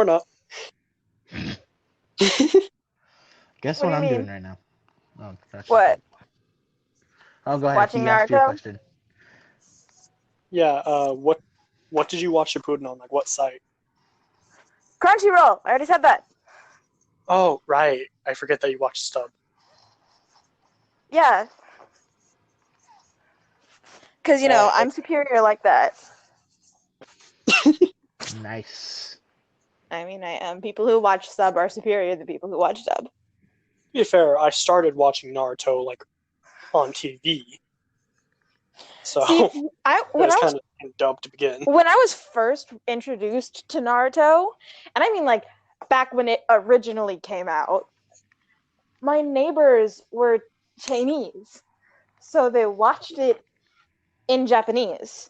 not. Guess What what do you I'm mean? doing right now? Oh, that's What? Oh, go ahead. Watching You asked your Naruto? question. Yeah. What did you watch Shippuden on? Like what site? Crunchyroll. I already said that. Oh, right. I forget that you watched Stub. Yeah. Because, I'm superior like that. Nice. I mean, I am. People who watch sub are superior to people who watch dub. To be fair, I started watching Naruto like on TV, so See, it was kind of dubbed to begin. when I was first introduced to Naruto, and I mean like back when it originally came out, my neighbors were Chinese, so they watched it in Japanese.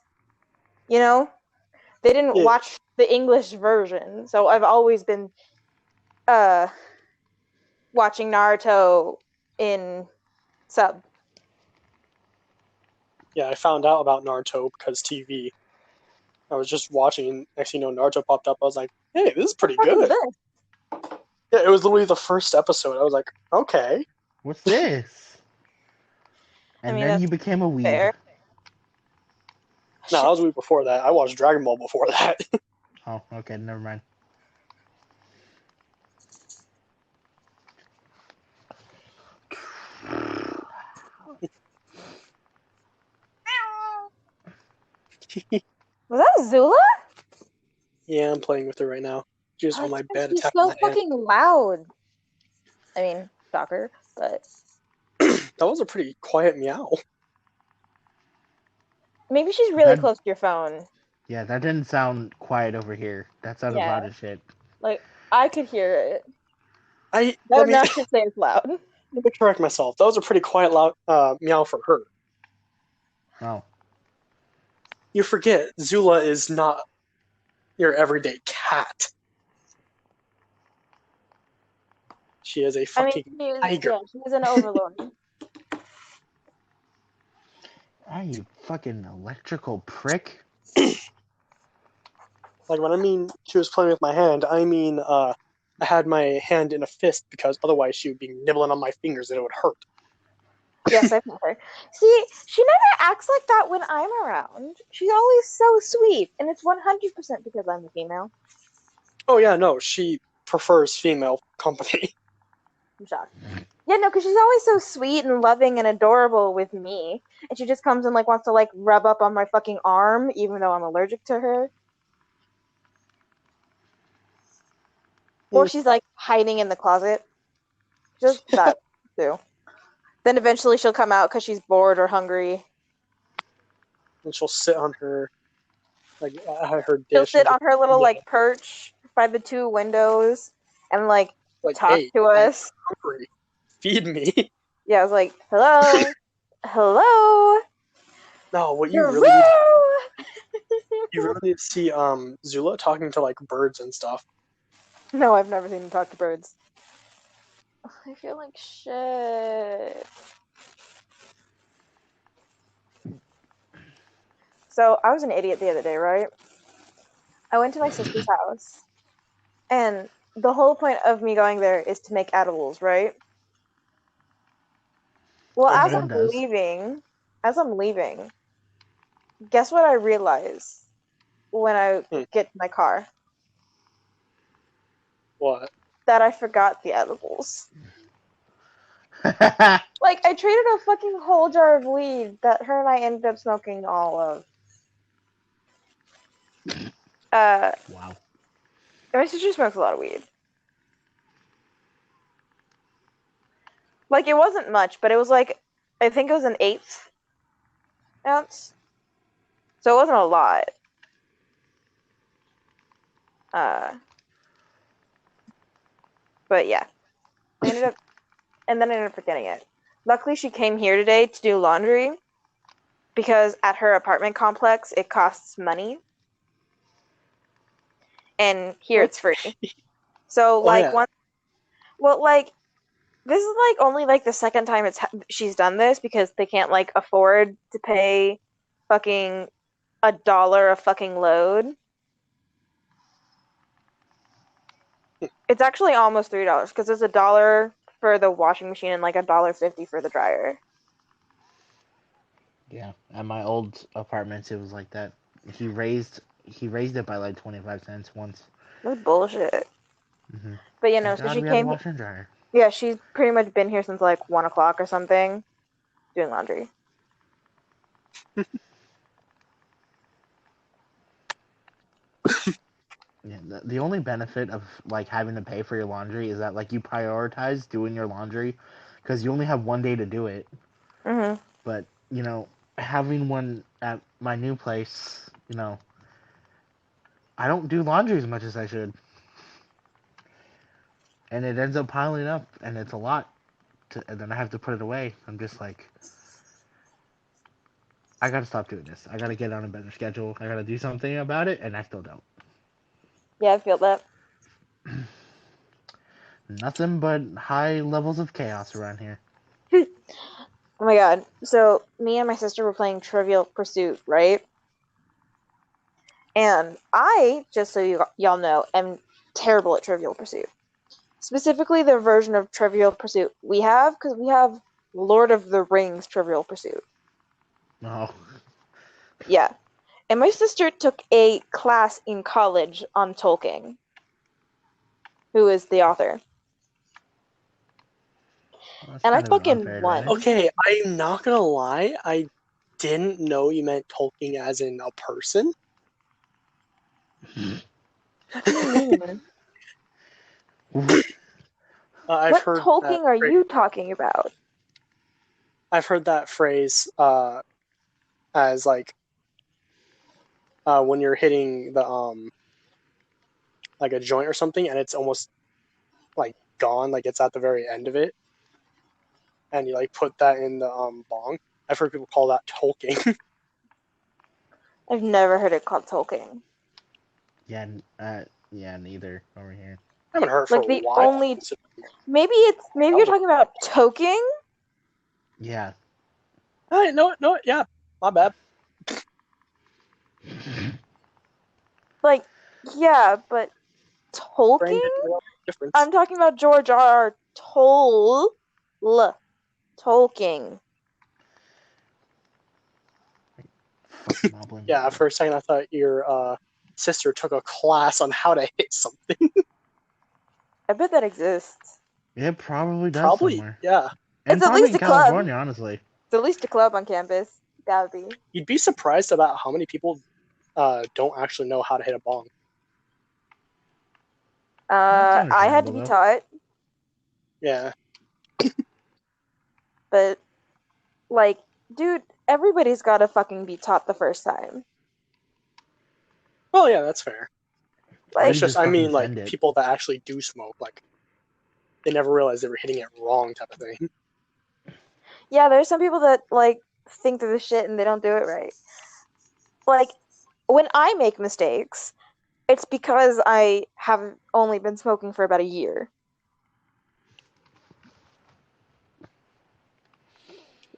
They didn't Yeah. watch the English version, so I've always been watching Naruto in sub. Yeah, I found out about Naruto because TV. I was just watching, and next thing you know, Naruto popped up. I was like, hey, this is pretty What the fuck is good. this? Yeah, it was literally the first episode. I was like, okay. What's this? And then you became a weeb. Fair. No, I was a week before that. I watched Dragon Ball before that. Oh, okay, never mind. Was that Zula? Yeah, I'm playing with her right now. She's on my bed. She's attacking so my hand. fucking loud. I mean, shocker, but That was a pretty quiet meow. maybe she's really close to your phone. Yeah, that didn't sound quiet over here. That sounded loud as shit. Like, I could hear it. Let enough to say it's loud. Let me correct myself. That was a pretty quiet loud meow for her. Oh. You forget, Zula is not your everyday cat. She is a fucking tiger. Yeah, she's an overlord. Ah, you fucking electrical prick. Like, when I mean she was playing with my hand, I mean I had my hand in a fist because otherwise she would be nibbling on my fingers and it would hurt. Yes, I've met her. See, she never acts like that when I'm around. She's always so sweet, and it's 100% because I'm a female. Oh yeah, no, she prefers female company. I'm shocked. Yeah, no, because she's always so sweet and loving and adorable with me, and she just comes and wants to rub up on my fucking arm, even though I'm allergic to her. Or she's hiding in the closet. Just that too. Then eventually she'll come out because she's bored or hungry. And she'll sit on her, her dish. She'll sit on her little perch by the two windows and talk to us. I'm hungry. Feed me. Yeah, I was like, hello, hello. No, what you really you really need to see Zula talking to birds and stuff. No, I've never seen him talk to birds. I feel like shit. So I was an idiot the other day, right? I went to my sister's house, and the whole point of me going there is to make edibles, right? Well, as I'm leaving, guess what I realize when I get to my car? What? That I forgot the edibles. I traded a fucking whole jar of weed that her and I ended up smoking all of. Wow. My sister smokes a lot of weed. It wasn't much, but it was I think it was an 1/8 ounce. So it wasn't a lot. But yeah. I ended up forgetting it. Luckily, she came here today to do laundry because at her apartment complex, it costs money. And here it's free. So, this is only the second time she's done this because they can't afford to pay fucking $1 a fucking load. It's actually almost $3 because it's $1 for the washing machine and like $1.50 for the dryer. Yeah, at my old apartments, it was like that. He raised it by like 25 cents once. That's bullshit. Hmm. But Thank so God she we had a came. washer and dryer. Yeah, she's pretty much been here since like 1 o'clock or something, doing laundry. Yeah, the only benefit of like having to pay for your laundry is that like you prioritize doing your laundry because you only have one day to do it. Hmm. But having one at my new place, I don't do laundry as much as I should, and it ends up piling up, and it's a lot. And then I have to put it away. I'm just like, I gotta stop doing this. I gotta get on a better schedule. I gotta do something about it, and I still don't. Yeah, I feel that. Nothing but high levels of chaos around here. Oh my god. So me and my sister were playing Trivial Pursuit, right? And I, just so y'all know, am terrible at Trivial Pursuit. Specifically, the version of Trivial Pursuit we have, because we have Lord of the Rings Trivial Pursuit. Oh, Yeah. And my sister took a class in college on Tolkien, who is the author. that's And I kind of an fucking unfair advantage. won. Okay, I'm not gonna lie. I didn't know you meant Tolkien as in a person. What do you mean? I've What heard that. Tolkien are you talking about? I've heard that phrase as like when you're hitting the like a joint or something, and it's almost like gone, like it's at the very end of it, and you like put that in the bong. I've heard people call that Tolkien. I've never heard it called Tolkien. Yeah, yeah, neither over here. I haven't heard it for Like a the while. only maybe you're talking about toking? Yeah. No, yeah, my bad. Like, yeah, but Brain Tolkien? didn't realize the difference. I'm talking about George R. Tolkien. Fucking moblin. Yeah, for a second I thought your sister took a class on how to hit something. I bet that exists. It probably does Probably, somewhere. yeah. And It's at probably least in a club. California, honestly. It's at least a club on campus. That would be. You'd be surprised about how many people don't actually know how to hit a bong. That's I had to understandable, be though. taught, Yeah. but like, dude, everybody's got to fucking be taught the first time. Well, yeah, that's fair. Or Like, It's you just, just I fucking mean, like, send it. people that actually do smoke, like, they never realized they were hitting it wrong type of thing. yeah, there's some people that like think they're the shit and they don't do it right. Like, when I make mistakes, it's because I have only been smoking for about a year.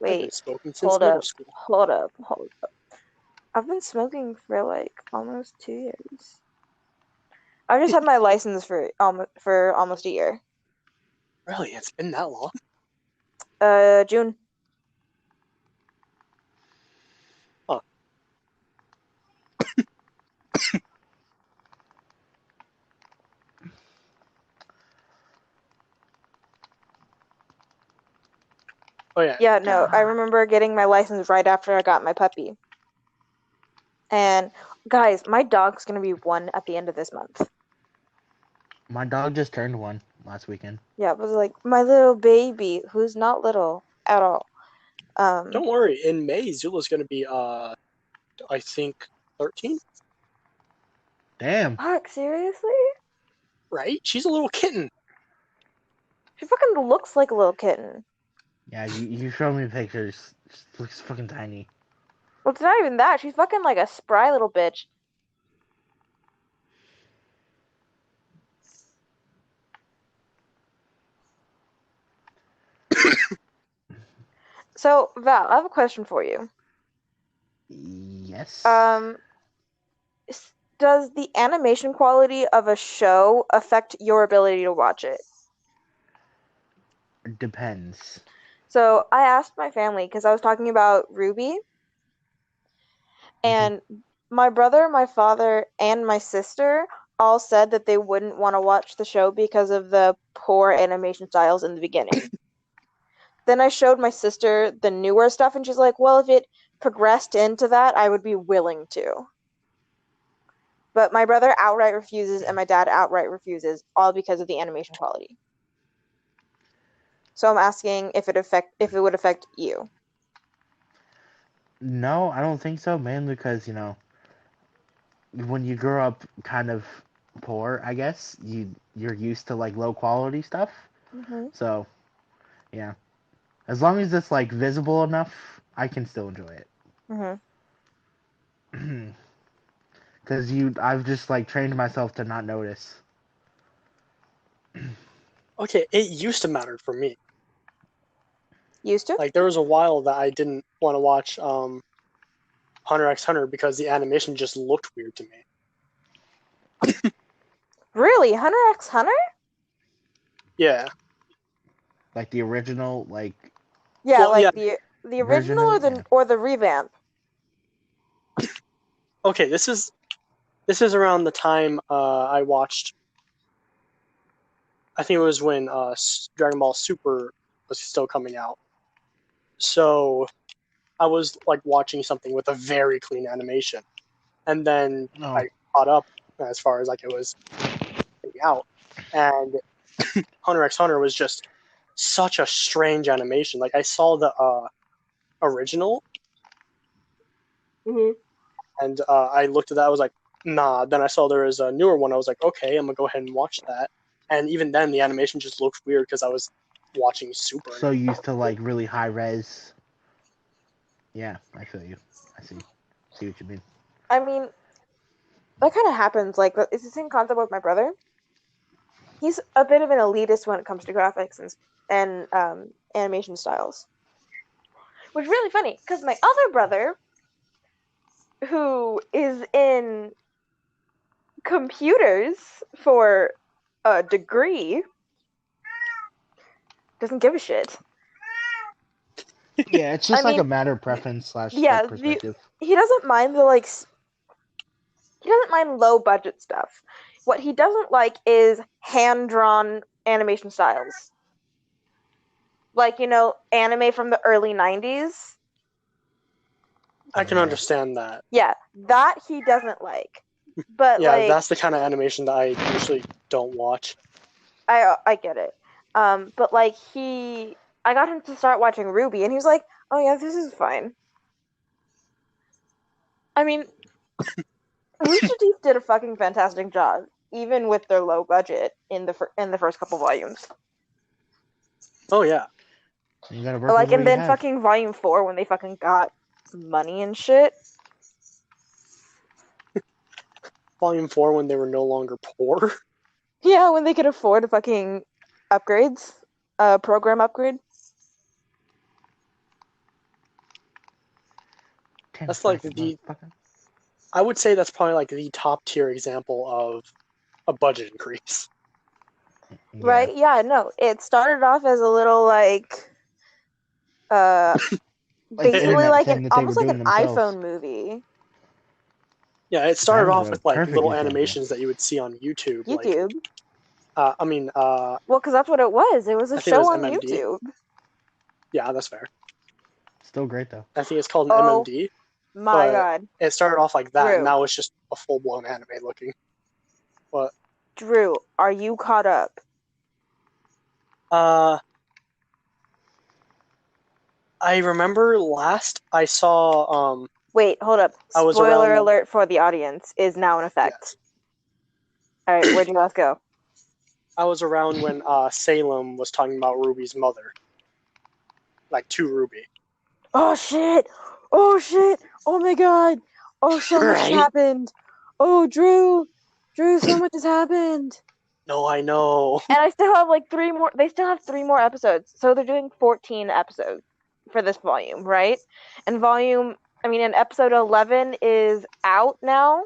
I've been Wait, smoking since hold middle up, school. hold up, hold up. I've been smoking for like almost 2 years. I just had my license for almost a year. Really? It's been that long? June. Huh. Oh, yeah. Yeah, no, I remember getting my license right after I got my puppy. And guys, my dog's gonna be 1 at the end of this month. My dog just turned 1 last weekend. Yeah, it was like my little baby, who's not little at all. Don't worry. In May, Zula's going to be, I think, 13? Damn. Fuck, seriously? Right? She's a little kitten. She fucking looks like a little kitten. Yeah, you showed me pictures. She looks fucking tiny. Well, it's not even that. She's fucking like a spry little bitch. So, Val, I have a question for you. Yes. Um, does the animation quality of a show affect your ability to watch it? Depends. So I asked my family because I was talking about Ruby, and my brother, my father, and my sister all said that they wouldn't want to watch the show because of the poor animation styles in the beginning. Then I showed my sister the newer stuff, and she's like, well, if it progressed into that, I would be willing to. But my brother outright refuses, and my dad outright refuses, all because of the animation quality. So I'm asking if it would affect you. No, I don't think so, mainly because, when you grow up kind of poor, I guess, you're used to like low quality stuff. Mm-hmm. So, yeah. As long as it's like visible enough, I can still enjoy it. Mm-hmm. Because I've just like trained myself to not notice. Okay, it used to matter for me. Used to? Like there was a while that I didn't want to watch Hunter x Hunter because the animation just looked weird to me. Really? Hunter x Hunter? Yeah. Like the original, like Yeah, Well, yeah. like the version original of or it. Yeah. the revamp? Okay, this is around the time I watched. I think it was when Dragon Ball Super was still coming out. So I was like watching something with a very clean animation, and then Oh, I caught up as far as like it was coming out, and Hunter x Hunter was just such a strange animation. Like I saw the original, Mm-hmm. and I looked at that. I was like, nah. Then I saw there was a newer one. I was like, okay, I'm gonna go ahead and watch that. And even then, the animation just looked weird because I was watching Super. so used to like really high res. Yeah, I feel you. I see what you mean. I mean, that kind of happens. Like, it's the same concept with my brother. He's a bit of an elitist when it comes to graphics and animation styles. Which is really funny because my other brother, who is in computers for a degree, doesn't give a shit. Yeah, it's just like a matter of preference slash Yeah, like perspective. he doesn't mind he doesn't mind low budget stuff. What he doesn't like is hand drawn animation styles. Like, anime from the early 90s. I can Yeah. understand that. Yeah, that he doesn't like. But Yeah, that's the kind of animation that I usually don't watch. I get it. But like I got him to start watching Ruby, and he was like, "Oh yeah, this is fine." I mean, Rooster Teeth did a fucking fantastic job, even with their low budget in the first couple volumes. Oh yeah. You gotta work Like, with what and you then have. fucking volume 4 when they fucking got money and shit. Volume 4 when they were no longer poor. Yeah, when they could afford fucking upgrades, program upgrade. That's like I would say that's probably like the top tier example of a budget increase. Yeah. Right? Yeah, no. It started off as a little like basically like almost like an iPhone movie. Yeah, it started off with like little example. animations that you would see on YouTube. YouTube. Like, well, because that's what it was. It was a show on MMD. YouTube. Yeah, that's fair. Still great though. I think it's called an MMD. My God. It started off like that, Drew. and now it's just a full blown anime looking. What? Drew, are you caught up? I remember last I saw. Wait, hold up. I was Spoiler around... alert for the audience is now in effect. Yes. All right, where'd you guys go? I was around when Salem was talking about Ruby's mother, like to Ruby. Oh shit! Oh shit! Oh my God! Oh, so much has happened. Oh, Drew, so much has happened. No, I know. And I still have like 3 more. They still have 3 more episodes, so they're doing 14 episodes for this volume, right? And episode 11 is out now.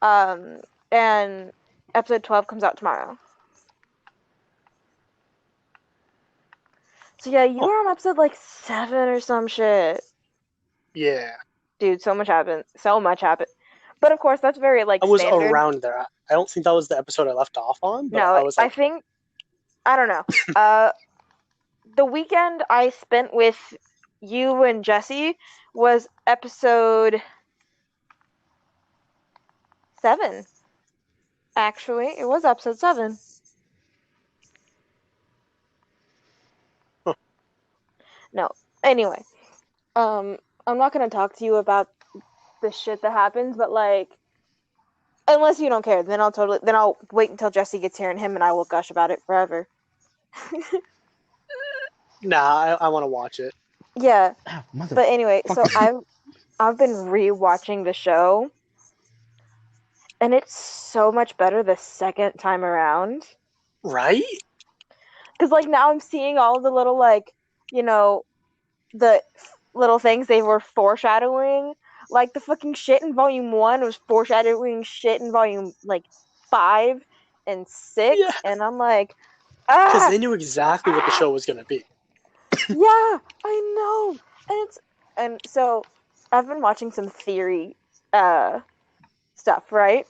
And episode 12 comes out tomorrow. So yeah, you Oh. were on episode like 7 or some shit. Yeah. Dude, so much happened. So much happened. But of course, that's very like I was standard. around there. I don't think that was the episode I left off on, but I No, was I like, think I don't know. The weekend I spent with you and Jesse was episode 7. Actually, it was episode 7. huh. No. Anyway, I'm not gonna talk to you about the shit that happens, but like, unless you don't care, then I'll wait until Jesse gets here and him and I will gush about it forever. Nah, I want to watch it. Yeah, Ah, but anyway, so motherfucker. I've been rewatching the show, and it's so much better the second time around. Right? Because like now I'm seeing all the little like, you know, the little things they were foreshadowing. Like the fucking shit in volume 1 was foreshadowing shit in volume like 5 and Yeah. 6, and I'm like, Because ah, they knew exactly what the ah, show was going to be. yeah, I know. And so I've been watching some theory stuff, right?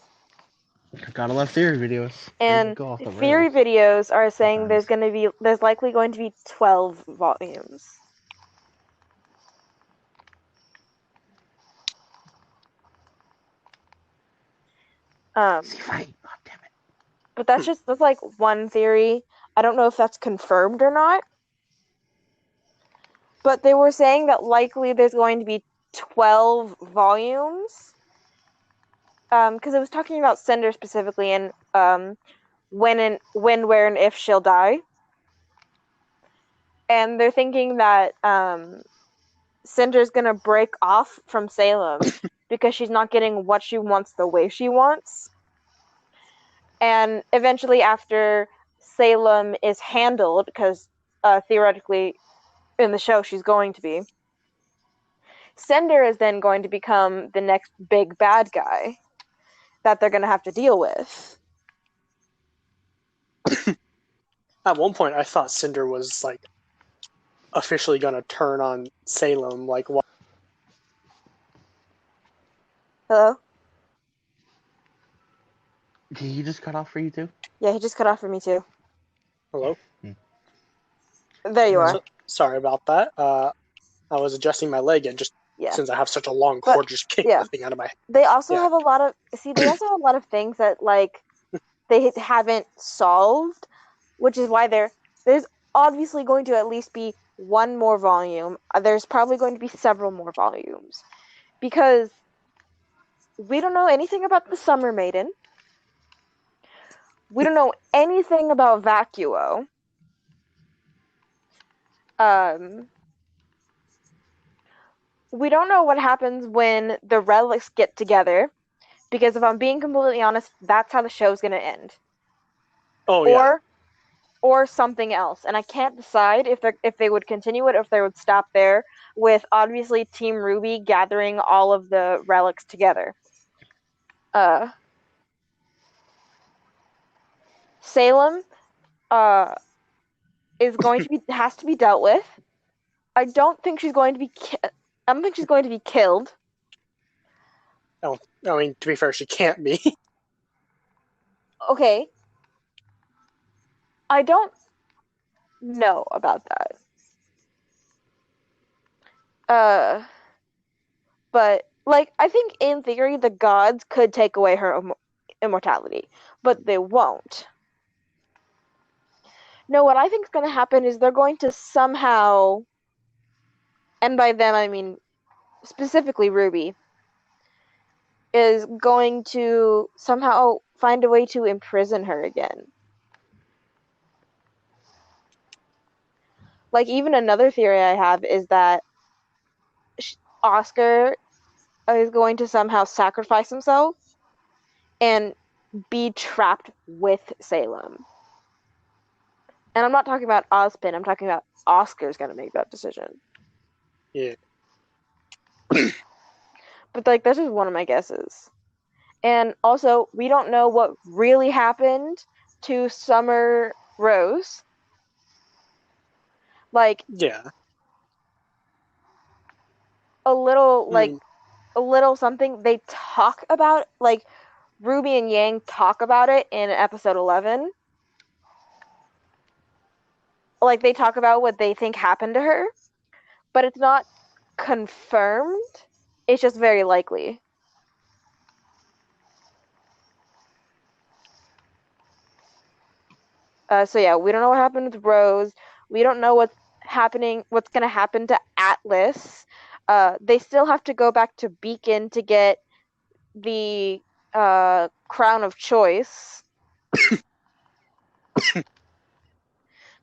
Gotta love theory videos. They And go off the rails theory videos are saying sometimes. there's likely going to be 12 volumes. Right. Oh, damn it. But that's like one theory. I don't know if that's confirmed or not. But they were saying that likely there's going to be 12 volumes. Because it was talking about Cinder specifically and when, where, and if she'll die. And they're thinking that Cinder's gonna break off from Salem because she's not getting what she wants the way she wants. And eventually, after Salem is handled, because theoretically in the show she's going to be, Cinder is then going to become the next big bad guy that they're going to have to deal with. At one point, I thought Cinder was like officially going to turn on Salem. Like, what? Hello? Did he just cut off for you too? Yeah, he just cut off for me too. Hello? There you are. Sorry about that. I was adjusting my leg, and just Yeah. since I have such a long But, cord, just kicked yeah. the thing out of my. They also Yeah. have a lot of they also have a lot of things that like they haven't solved, which is why there's obviously going to at least be one more volume. There's probably going to be several more volumes because we don't know anything about the Summer Maiden. We don't know anything about Vacuo. We don't know what happens when the relics get together, because if I'm being completely honest, that's how the show's gonna end. Oh yeah. Or something else, and I can't decide if they would continue it or if they would stop there with obviously Team Ruby gathering all of the relics together. Salem is going to be has to be dealt with. I don't think she's going to be I don't think she's going to be killed. I mean, to be fair, she can't be. Okay. I don't know about that. But like I think in theory the gods could take away her immortality, but they won't. No, what I think is going to happen is they're going to somehow, and by them I mean specifically Ruby, is going to somehow find a way to imprison her again. Like, even another theory I have is that Oscar is going to somehow sacrifice himself and be trapped with Salem. And I'm not talking about Ozpin, I'm talking about Oscar's going to make that decision. Yeah. But, like, that's just one of my guesses. And also, we don't know what really happened to Summer Rose. Like Yeah. a little I mean, a little something they talk about, like Ruby and Yang talk about it in episode 11. Like they talk about what they think happened to her, but it's not confirmed. It's just very likely. So yeah, we don't know what happened with Rose. We don't know what's gonna happen to Atlas. They still have to go back to Beacon to get the crown of choice.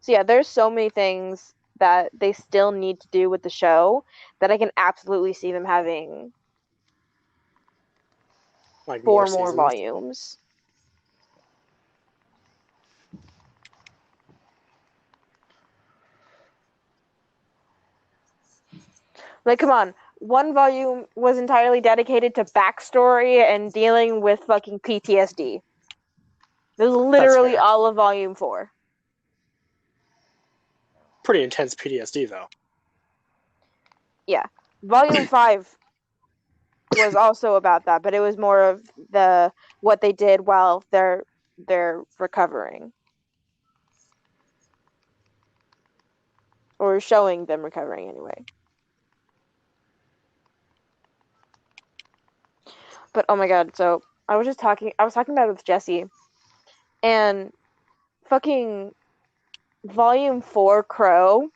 So yeah, there's so many things that they still need to do with the show that I can absolutely see them having like more 4 more seasons. volumes. Like, come on. One volume was entirely dedicated to backstory and dealing with fucking PTSD. This is That's literally fair. all of volume 4. Pretty intense PTSD though. Yeah. Volume 5 was also about that, but it was more of the what they did while they're recovering. Or showing them recovering anyway. But oh my god, so I was talking about it with Jesse, and fucking volume 4 Crow,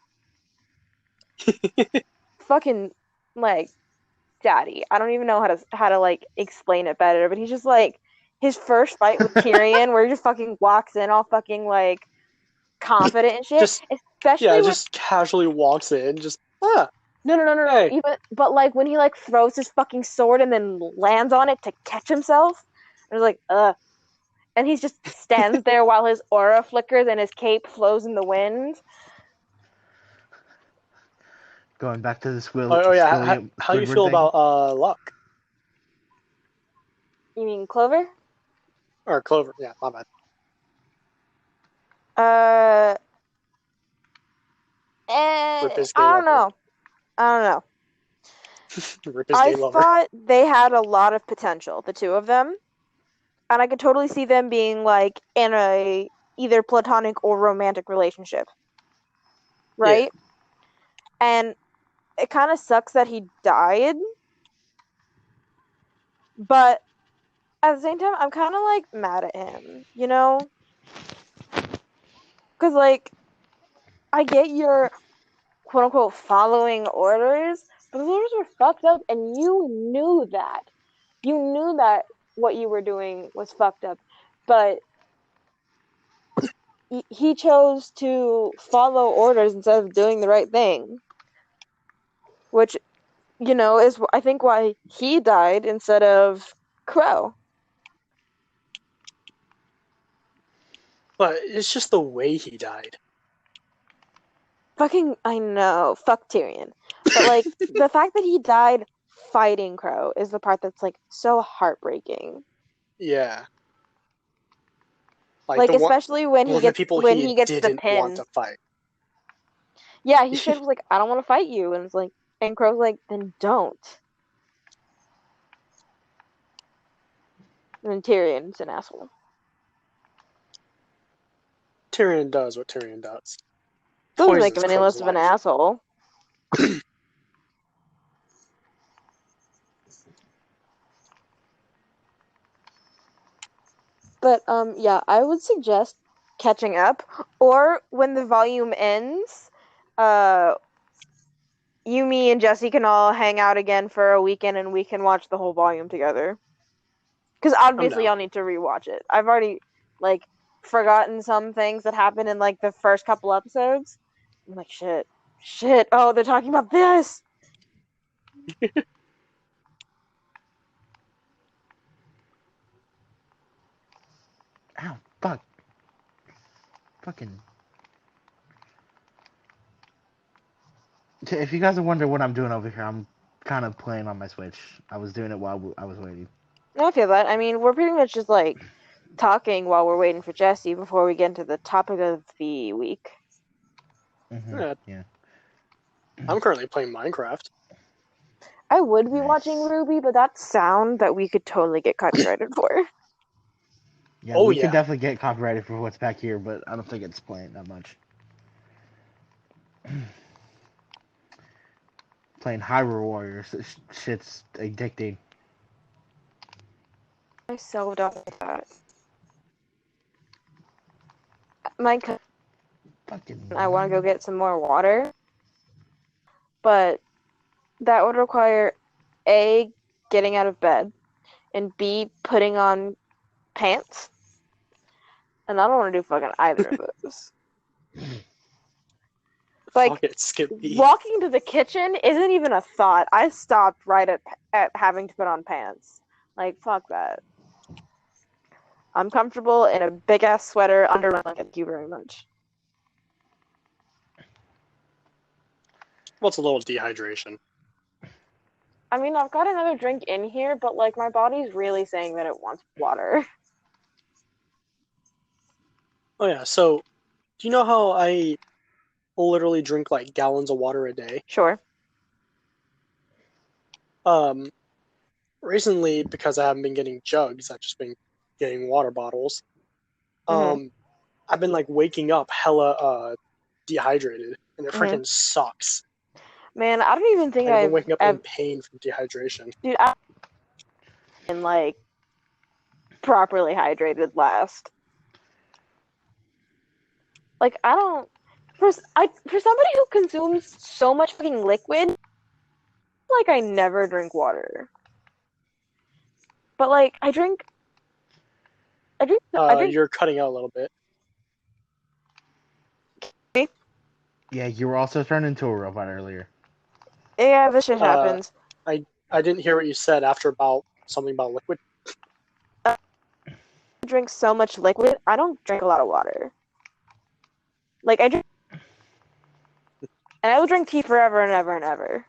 fucking like daddy. I don't even know how to like explain it better, but he's just like his first fight with Tyrion where he just fucking walks in all fucking like confident and shit. Just Especially yeah, with just casually walks in, just no. hey. Even but like when he like throws his fucking sword and then lands on it to catch himself. I was like, and he just stands there while his aura flickers and his cape flows in the wind. Going back to the Oh yeah, how you Squidward feel thing. about Luck You mean Clover? or Clover? Yeah, my bad. Uh, Rip his gay I don't lover. know. I don't know. Rip his I gay lover. thought they had a lot of potential, the two of them, and I could totally see them being like in a either platonic or romantic relationship, Yeah, right? And it kind of sucks that he died, but at the same time, I'm kind of like mad at him, you know? Because like I get your quote unquote following orders, but the orders were fucked up, and you knew that. You knew that what you were doing was fucked up, but he chose to follow orders instead of doing the right thing, which is I think why he died instead of Crow. but it's just the way he died. Fucking, I know, fuck Tyrion, but like the fact that he died fighting Crow is the part that's like so heartbreaking. Yeah, like Like especially when one of the people when he he gets the didn't want pin. to fight. Yeah, he straight was like, I don't want to fight you, and it's like, and Crow's like, then don't. And then Tyrion's an asshole. Tyrion does what Tyrion does. Doesn't make him Poisons any Crow's less of an life. asshole. But yeah, I would suggest catching up, or when the volume ends, uh, you, me, and Jesse can all hang out again for a weekend, and we can watch the whole volume together. Because I'm obviously, down. I'll need to rewatch it. I've already like forgotten some things that happened in like the first couple episodes. I'm like, shit. Oh, they're talking about this. Ow, fuck. Fucking. If you guys are wondering what I'm doing over here, I'm kind of playing on my Switch. I was doing it while I was waiting. I feel that. I mean, we're pretty much just like talking while we're waiting for Jesse before we get into the topic of the week. Yeah, Yeah. I'm currently playing Minecraft. I would be Nice. watching Ruby, but that sound that we could totally get copyrighted for. Yeah, Oh we could yeah, definitely get copyrighted for what's back here, but I don't think it's playing that much. Playing Hyrule Warriors, this shit's addicting. I so don't like that. My cousin, Fucking. I want to go get some more water, but that would require A, getting out of bed, and B, putting on pants. And I don't want to do fucking either of those. Like, fuck it, skip B. walking to the kitchen isn't even a thought. I stopped right at having to put on pants. Like, fuck that. I'm comfortable in a big ass sweater under my blanket. Thank you very much. Well, it's a little dehydration. I mean, I've got another drink in here, but like my body's really saying that it wants water. Oh yeah, so do you know how I literally drink like gallons of water a day? Sure. Recently, because I haven't been getting jugs, I've just been getting water bottles. Mhm. I've been like waking up hella dehydrated, and it Mhm. freaking sucks. Man, I don't even think Like I've been waking up in pain from dehydration. dude, I've been like properly hydrated last. Like I don't for somebody who consumes so much fucking liquid, like I never drink water. But like I drink You're cutting out a little bit. Yeah, you were also turned into a robot earlier. yeah, this shit Uh, happens. I didn't hear what you said after about something about liquid. I drink so much liquid, I don't drink a lot of water. Like I drink and I will drink tea forever and ever and ever.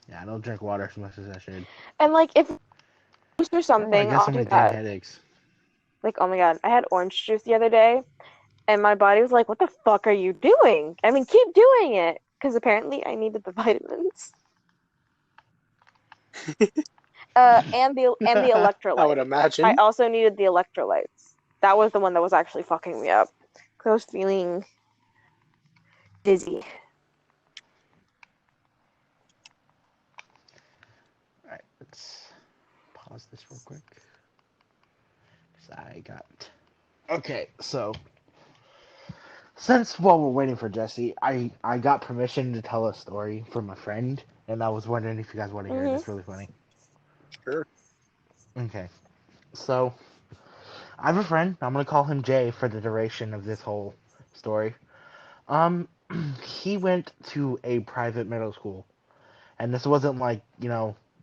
Yeah, I don't drink water as much as I should. And like if or I don't know why I something, get I'll so do many damn that. headaches. Like, oh my god, I had orange juice the other day, and my body was like, "What the fuck are you doing?" I mean, keep doing it, because apparently I needed the vitamins. And the I would electrolyte. I imagine. also needed the electrolytes. That was the one that was actually fucking me up. Cause I was feeling dizzy. Alright, let's pause this real quick. I got. Okay, so since while we're waiting for Jesse, I got permission to tell a story from a friend, and I was wondering if you guys want to hear it. Mm-hmm. It's really funny. Sure. Okay, so I have a friend. I'm gonna call him Jay for the duration of this whole story. Um, he went to a private middle school, and this wasn't like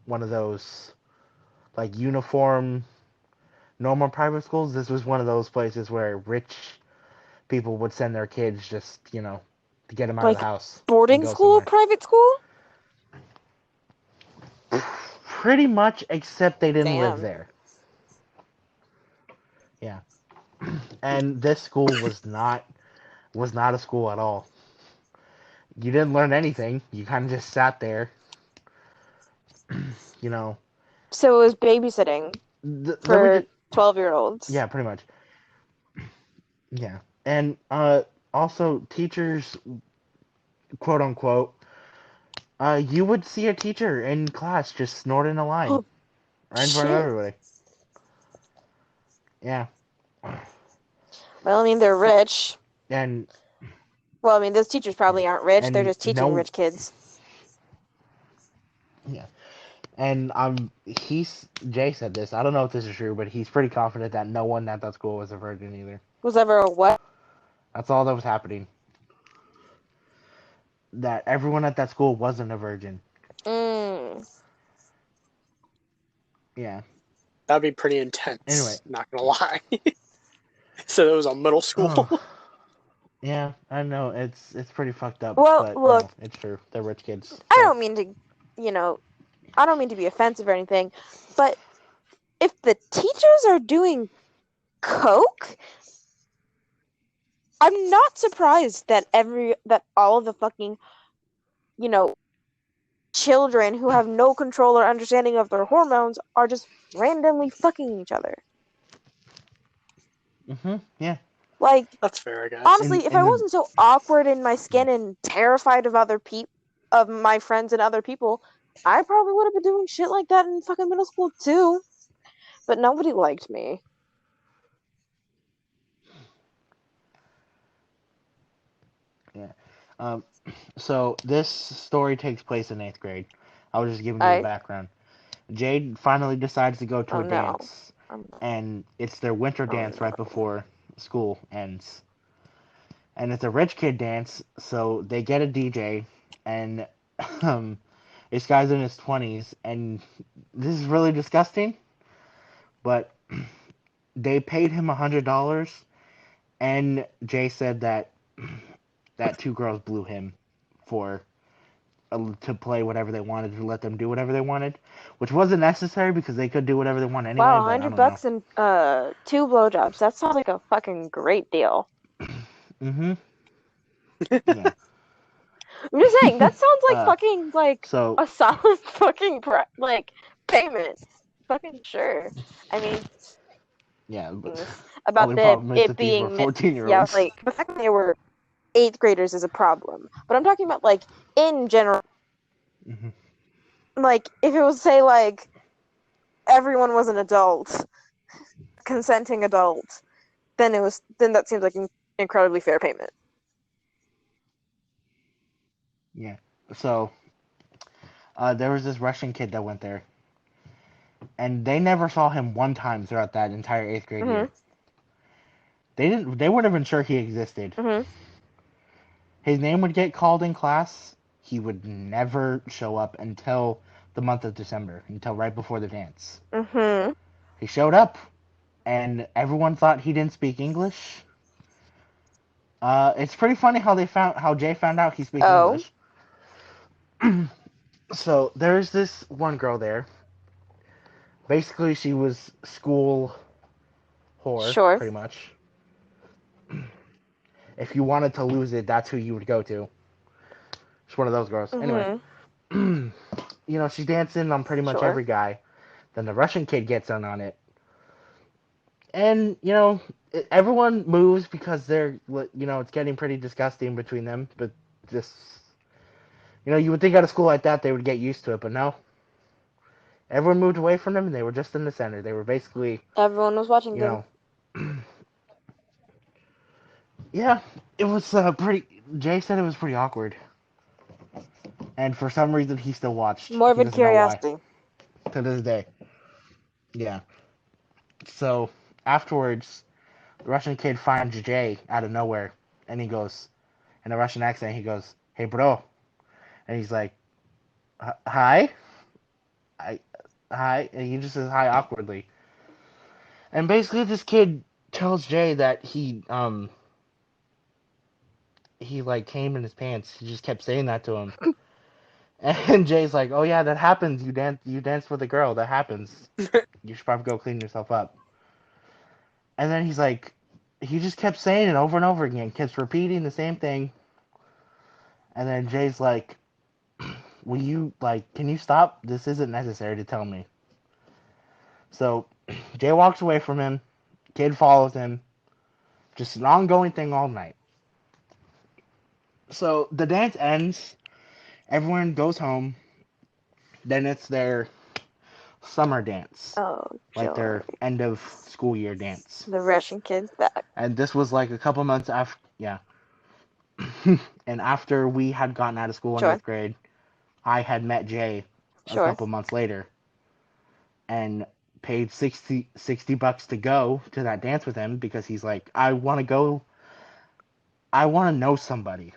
one of those like uniform normal private schools. This was one of those places where rich people would send their kids just to get them out of the Like house and boarding go school, somewhere. private school. Pretty much, except they didn't live Damn. there. Yeah, and this school was not a school at all. You didn't learn anything. You kind of just sat there. you know, So it was babysitting then we for could, 12-year-olds. yeah, pretty much. Yeah, and also teachers, quote unquote, you would see a teacher in class just snorting a line Oh right in front of shit. everybody. Yeah, Well, I mean, they're rich. and Well, I mean, those teachers yeah, probably aren't rich. They're and just teaching no, rich kids. yeah, and he's Jay said this. I don't know if this is true, but he's pretty confident that no one at that school was a virgin either. Was ever a what? That's all that was happening. That everyone at that school wasn't a virgin. Mm. Yeah. That'd be pretty Anyway. intense. Not gonna lie. So it was a middle school. Oh. Yeah, I know it's pretty fucked up, Well, but look, it's true. They're rich kids. I So don't mean to, you know, I don't mean to be offensive or anything, but if the teachers are doing coke, I'm not surprised that all of the fucking, you know, children who have no control or understanding of their hormones are just randomly fucking each other. Yeah. Like, That's fair, I guess. honestly, if I In the wasn't so awkward in my skin and terrified of of my friends and other people, I probably would have been doing shit like that in fucking middle school too. But nobody liked me. yeah. So this story takes place in 8th grade. I was just giving you the I background. Jade finally decides to go to oh a no. dance, and it's their winter Oh dance right no. before school ends. And it's a rich kid dance, so they get a DJ, and um, this guy's in his 20s, and this is really disgusting, but they paid him $100, and Jay said that two girls blew him for to play whatever they wanted, to let them do whatever they wanted, which wasn't necessary because they could do whatever they want anyway. Wow, But I 100 don't know. bucks and 2 blowjobs. That sounds like a fucking great deal. Mhm. Yeah. I'm just saying that sounds like uh. fucking like So a solid fucking like payment. Fucking sure. I mean, yeah. But about only the problem is it that these were being 14-year-olds. yeah, like the fact that they were eighth graders is a problem. But I'm talking about like in general, Mhm. like if it was say like everyone was an adult, consenting adult, then that seems like an incredibly fair payment. Yeah. So there was this Russian kid that went there, and they never saw him one time throughout that entire 8th grade Mhm. year. They didn't. They weren't even sure he existed. Mhm. His name would get called in class. He would never show up until the month of December, until right before the dance. Mhm. He showed up, and everyone thought he didn't speak English. It's pretty funny how Jay found out he speaks Oh, English. So there's this one girl there. Basically, she was school whore, sure. pretty much. If you wanted to lose it, that's who you would go to. She's one of those girls. Anyway, Mhm. she's dancing on pretty much Sure. every guy. Then the Russian kid gets in on it, and everyone moves because it's getting pretty disgusting between them. But just you would think at a school like that they would get used to it, but no. Everyone moved away from them, and they were just in the center. They were basically, Everyone was watching you them. know, yeah. It was pretty. Jay said it was pretty awkward, and for some reason he still watched. He Morbid doesn't know why curiosity. to this day. Yeah. So afterwards, the Russian kid finds Jay out of nowhere, and he goes, in a Russian accent, he goes, "Hey, bro," and he's like, "Hi, I, hi," and he just says hi awkwardly. And basically, this kid tells Jay that he like came in his pants. He just kept saying that to him. And Jay's like, "Oh yeah, that happens. You dance with a girl. That happens. You should probably go clean yourself up." And then he's like, he just kept saying it over and over again, keeps repeating the same thing. And then Jay's like, "Will you can you stop? This isn't necessary to tell me." So Jay walks away from him. Kid follows him. Just an ongoing thing all night. So the dance ends. Everyone goes home. Then it's their summer dance, Oh, like joy. their end of school year dance. The Russian kid's back. And this was like a couple months after, yeah. And after we had gotten out of school in Sure. 8th grade, I had met Jay a Sure. couple months later and paid 60 bucks to go to that dance with him because he's like, I want to go, I want to know somebody.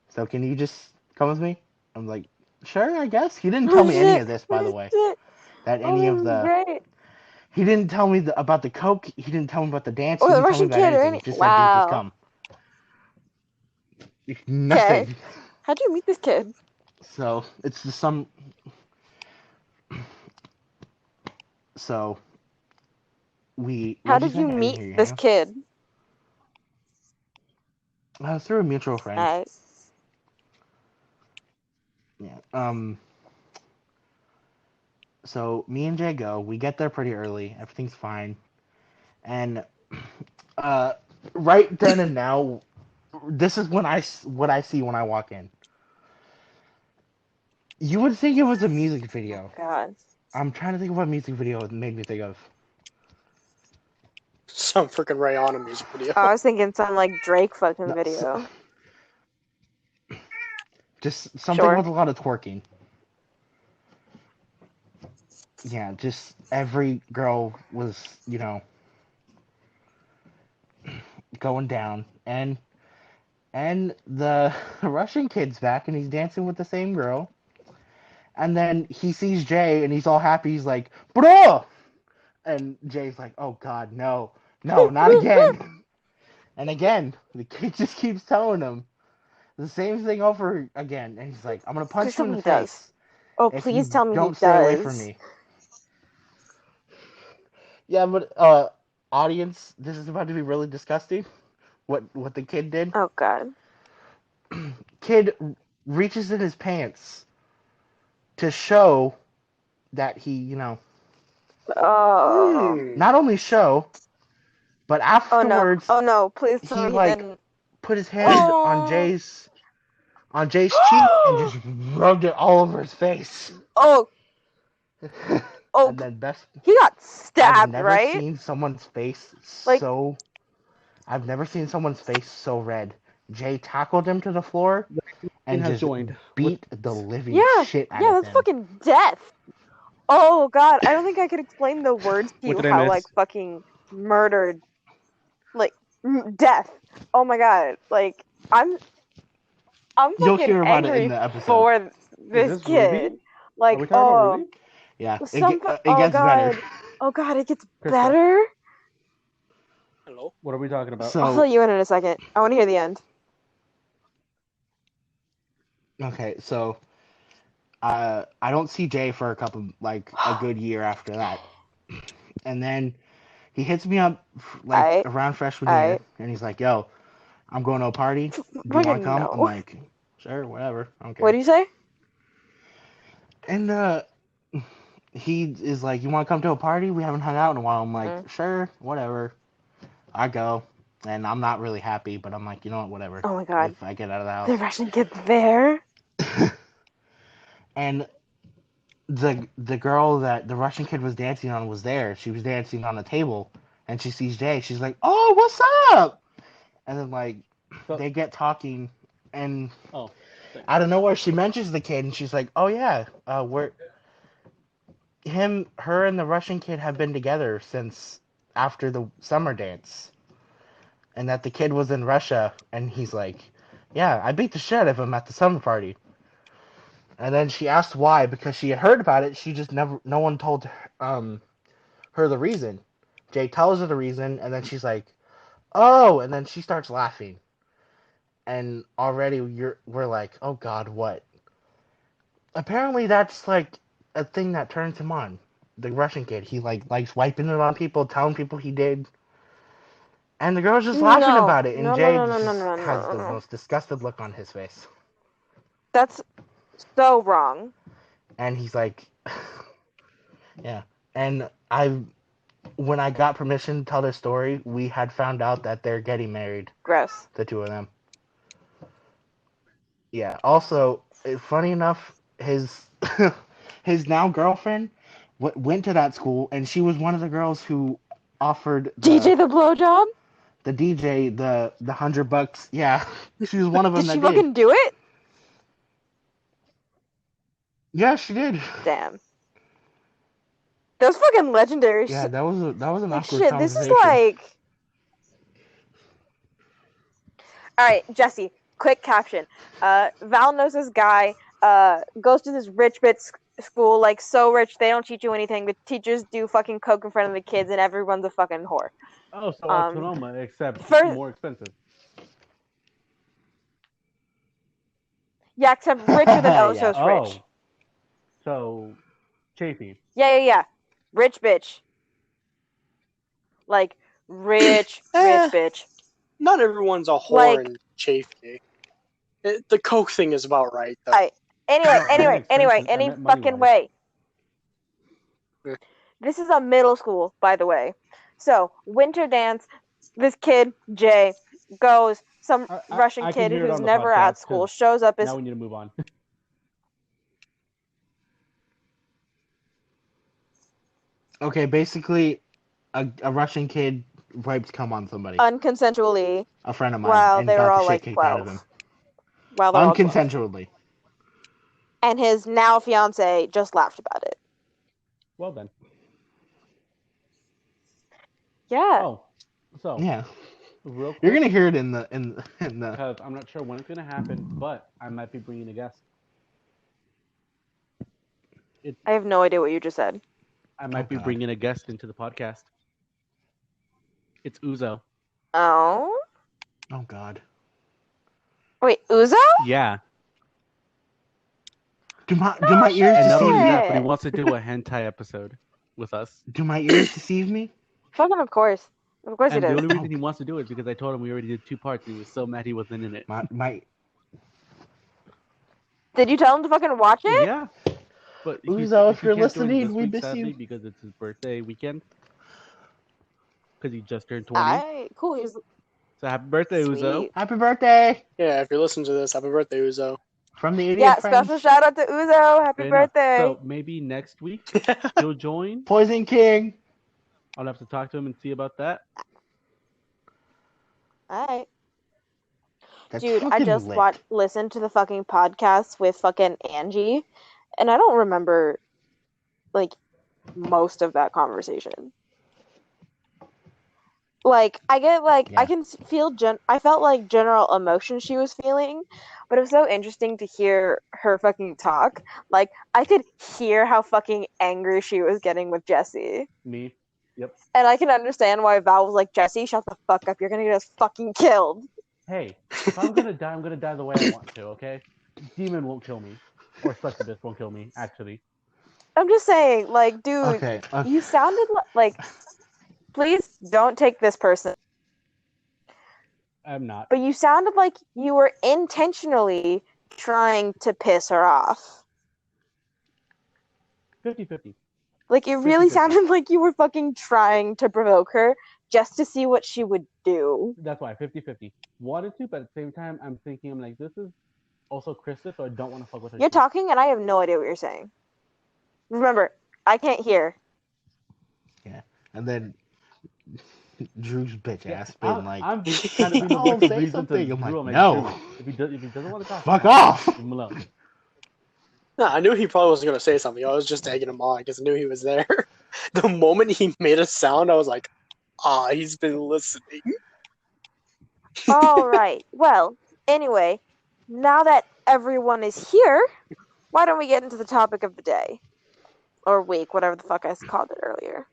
So can you just come with me? I'm like, sure, I guess. He didn't tell Oh me any shit. of this, by the Oh way. shit. That Oh, any this of is the great. He didn't tell me about the coke. He didn't tell me about the dance. Oh, He the didn't tell me Russian about kid or anything. He any just said, dude, just wow. come. Okay. Nothing. How'd you meet this kid? So it's some. So we. How What'd you did say? you I didn't meet hear you. this Hang kid? on. Through a mutual friend. Uh, Yeah. So me and Jay go. We get there pretty early. Everything's fine. And uh, right then and now, this is what I see when I walk in. You would think it was a music oh video. God. I'm trying to think of what music video it made me think of. Some freaking Rihanna music video. I was thinking some like Drake fucking No, video. just something Sure. with a lot of twerking. Yeah, just every girl was, going down, and the Russian kid's back, and he's dancing with the same girl, and then he sees Jay, and he's all happy. He's like, "Bro!" And Jay's like, "Oh God, no, no, not again!" And again, the kid just keeps telling him the same thing over again, and he's like, "I'm gonna Please punch you tell in me the he does. face Oh, if please you tell me he don't stay away from does. me." Yeah, but audience, this is about to be really disgusting. What the kid did? Oh God. Kid reaches in his pants to show that he, Oh. Hmm. not only show, but Oh no. afterwards Oh no. Please tell he me he like didn't. put his hand Oh. on Jay's cheek and just rubbed it all over his face. Oh. Oh. And then best, He got I've stabbed, never right? seen someone's face Like, so I've never seen someone's face so red. Jay tackled him to the floor It and has just joined with beat the living yeah. shit out Yeah, of that's him. fucking death. Oh God. I don't think I could explain the words to what you did I how like miss? fucking murdered, like death. Oh my God. Like I'm You'll fucking hear about it in angry the episode. for Is this this Ruby? kid. Are we Like, talking about Ruby? Yeah, it oh gets better. God. Oh God, it gets Krista, better. Hello. what are we talking about? I'll fill So you in a second. I want to hear the end. okay, so I don't see Jay for a good year after that, and then he hits me up like I, around freshman year, I and he's like, "Yo, I'm going to a party. Do you want to fucking come?" I'm no. like, "Sure, whatever, I don't What care." do you say? And he is like, "You want to come to a party? We haven't hung out in a while." I'm like, Mm. "Sure, whatever." I go, and I'm not really happy, but I'm like, you know what, whatever. Oh my God, If I get out of the the house, Russian kid's there. and the girl that the Russian kid was dancing on was there. She was dancing on a table, and she sees Jay. She's like, "Oh, what's up?" And then like So, they get talking, and oh, thanks. out of nowhere she mentions the kid, and she's like, "Oh yeah, her, and the Russian kid have been together since after the summer dance, and that the kid was in Russia." And he's like, "Yeah, I beat the shit out of him at the summer party." And then she asked why, because she had heard about it. She just never, no one told her the reason. Jay tells her the reason, and then she's like, "Oh," and then she starts laughing. And already we're like, "Oh God, what?" Apparently, that's like a thing that turns him on. The Russian kid, he like likes wiping it on people, telling people he did, and the girl's just laughing No, about it, and no, no, Jay no, no, no, just no, has no, the no. most disgusted look on his face, That's so wrong. and he's like, "Yeah." And when I got permission to tell their story, we had found out that they're getting married, Gross. the two of them. Yeah. Also, funny enough, his his now girlfriend went to that school, and she was one of the girls who offered DJ the blowjob? the DJ the $100. Yeah, she was one of Did them she that did. fucking do it? Yeah, she did. Damn. That was fucking legendary. Yeah, that was an Like awkward shit, this is conversation. like. Alright, Jesse, quick caption. Val knows this guy, goes to this rich bitch school, like so rich they don't teach you anything. The teachers do fucking coke in front of the kids and everyone's a fucking whore. Oh, so Autonoma, except First, more expensive. yeah, except richer than Oso's Yeah. rich. Oh, so Chafee. Yeah. Rich bitch. Like, rich bitch. Not everyone's a whore Like, and chafety. The coke thing is about right, though. I. Anyway, No, I meant expenses. I any meant fucking money-wise. way. Yeah. This is a middle school, by the way. So, winter dance, this kid, Jay, goes, some Russian I can kid hear it who's on the never podcast at school 'cause shows up as. now we need to move on. Okay, basically, a Russian kid raped cum on somebody, Unconsensually, a friend of mine, while and they were got the all shit like kicked out of him. 12. While they're all 12. Unconsensually. And his now fiance just laughed about it. Well then. Yeah. Oh, so Yeah. real quick. You're gonna hear it in the Because I'm not sure when it's gonna happen, but I might be bringing a guest. I have no idea what you just said. I might be God. bringing a guest into the podcast. It's Uzo. Oh? Oh God. Wait, Uzo? Yeah. Do my ears And not deceive only me? that, but he wants to do a hentai episode with us. Do my ears deceive me? Fucking of course. Of course And he the does. only reason he wants to do it is because I told him we already did 2 parts and he was so mad he wasn't in it. My Did you tell him to fucking watch it? Yeah. But Uzo, if he you're can't join listening, this we week, miss sadly, you. because it's his birthday weekend. Because he just turned 20. Cool. He's So happy birthday, Uzo. sweet. Happy birthday Yeah, if you're listening to this, happy birthday, Uzo. from the idiot Yeah, friends. special shout out to Uzo. Happy Fair enough. birthday. So maybe next week he'll join. Poison King. I'll have to talk to him and see about that. Alright. That's Dude, I fucking just lit. listened to the fucking podcast with fucking Angie, and I don't remember, like, most of that conversation. Like, I get, like, Yeah. I can feel, I felt like general emotion she was feeling, but it was so interesting to hear her fucking talk. Like, I could hear how fucking angry she was getting with Jesse. Me. Yep. And I can understand why Val was like, Jesse, shut the fuck up. You're gonna get us fucking killed. Hey, if I'm gonna die the way I want to, okay? Demon won't kill me. Or Succubus won't kill me, actually. I'm just saying, like, dude, Okay. you sounded like, please don't take this person, I'm not. but you sounded like you were intentionally trying to piss her off. 50-50. Like, it really 50-50. sounded like you were fucking trying to provoke her just to see what she would do. That's why, 50-50. Wanted to, but at the same time, I'm like, this is also Krista, so I don't want to fuck with her. You're talking and I have no idea what you're saying. Remember, I can't hear. Yeah. And then Drew's bitch ass being like, I'm kind of being the "Oh, voice of say reason to something." I'm like, Drew. no. If he doesn't want to talk, Fuck off. leave him alone. No, I knew he probably wasn't going to say something. I was just egging him on because I knew he was there. The moment he made a sound, I was like, he's been listening. All right. Well, anyway, now that everyone is here, why don't we get into the topic of the day? Or week, whatever the fuck I called it earlier.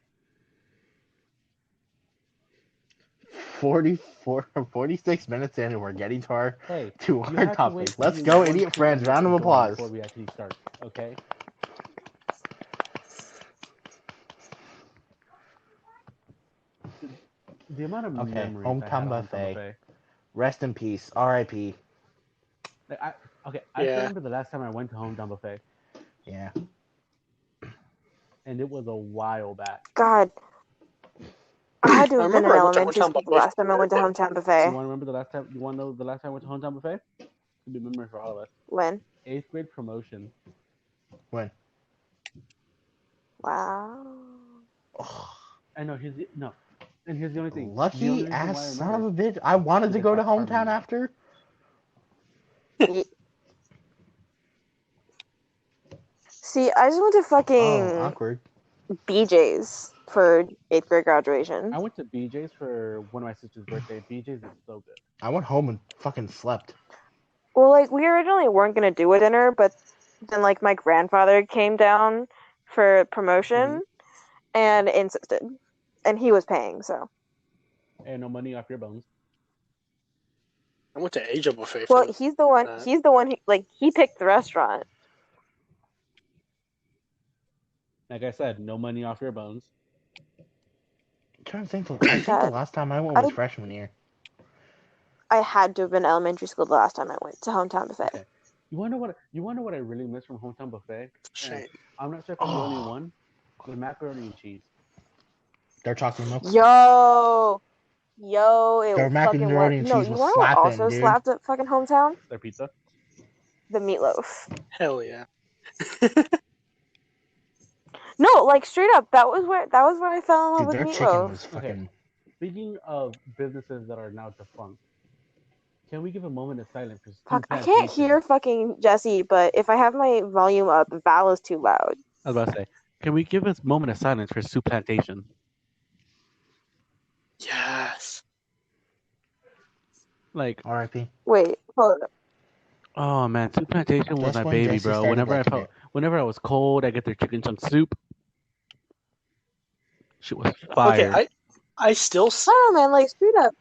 46 minutes in and we're getting to our Hey, to you our have to topic. wait Let's till go, one idiot person friends. gets Round of going applause. before we actually start, okay? The amount of Okay, memories I had hometown of buffet. Rest in peace. R.I.P. I Yeah. remember the last time I went to Hometown Buffet, Yeah. and it was a while back. God. I had to have been in remember I went to elementary Hometown school the Buffet last time I went to Hometown You Buffet. want to remember the last time? You want to know the last time I went to Hometown Buffet? It'd be a memory for all of us. When? 8th grade promotion. When? Wow. I know. Here's the only thing. The only Lucky reason why I ass son remember of a bitch. I wanted to Because go to that's part of hometown me. after. See, I just went to Oh, fucking awkward. BJ's for 8th grade graduation. I went to BJ's for one of my sister's birthday. BJ's is so good. I went home and fucking slept. Well, like, we originally weren't going to do a dinner, but then, like, my grandfather came down for promotion and insisted. And he was paying, so. Hey, no money off your bones. I went to Asia Buffet. Well, he's the one who, like, he picked the restaurant. Like I said, no money off your bones. I'm trying to think. I think the last time I went was freshman year. I had to have been elementary school the last time I went to Hometown Buffet. Okay. You wonder what I really miss from Hometown Buffet? Shame. And I'm not sure if I'm the only one. The macaroni and cheese. Their chocolate milk. Yo, Their it fucking was. macaroni and No, cheese you was want to what slapping, also dude. slapped at fucking Hometown? Their pizza. The meatloaf. Hell yeah. No, like straight up, that was where I fell in love Dude, with their chicken meatloaf. was fucking. Okay. Speaking of businesses that are now defunct, can we give a moment of silence for Fuck, I can't hear fucking Jesse, but if I have my volume up, Val is too loud. I was about to say, can we give a moment of silence for Soup Plantation? Yes. Like, R.I.P. Wait, hold up. oh man, Soup Plantation was Just my when baby, Jesse bro. started liking it. Whenever I was cold, I get their chicken chunk soup. Shit was fire. Okay, I still I don't know, man. Like straight up.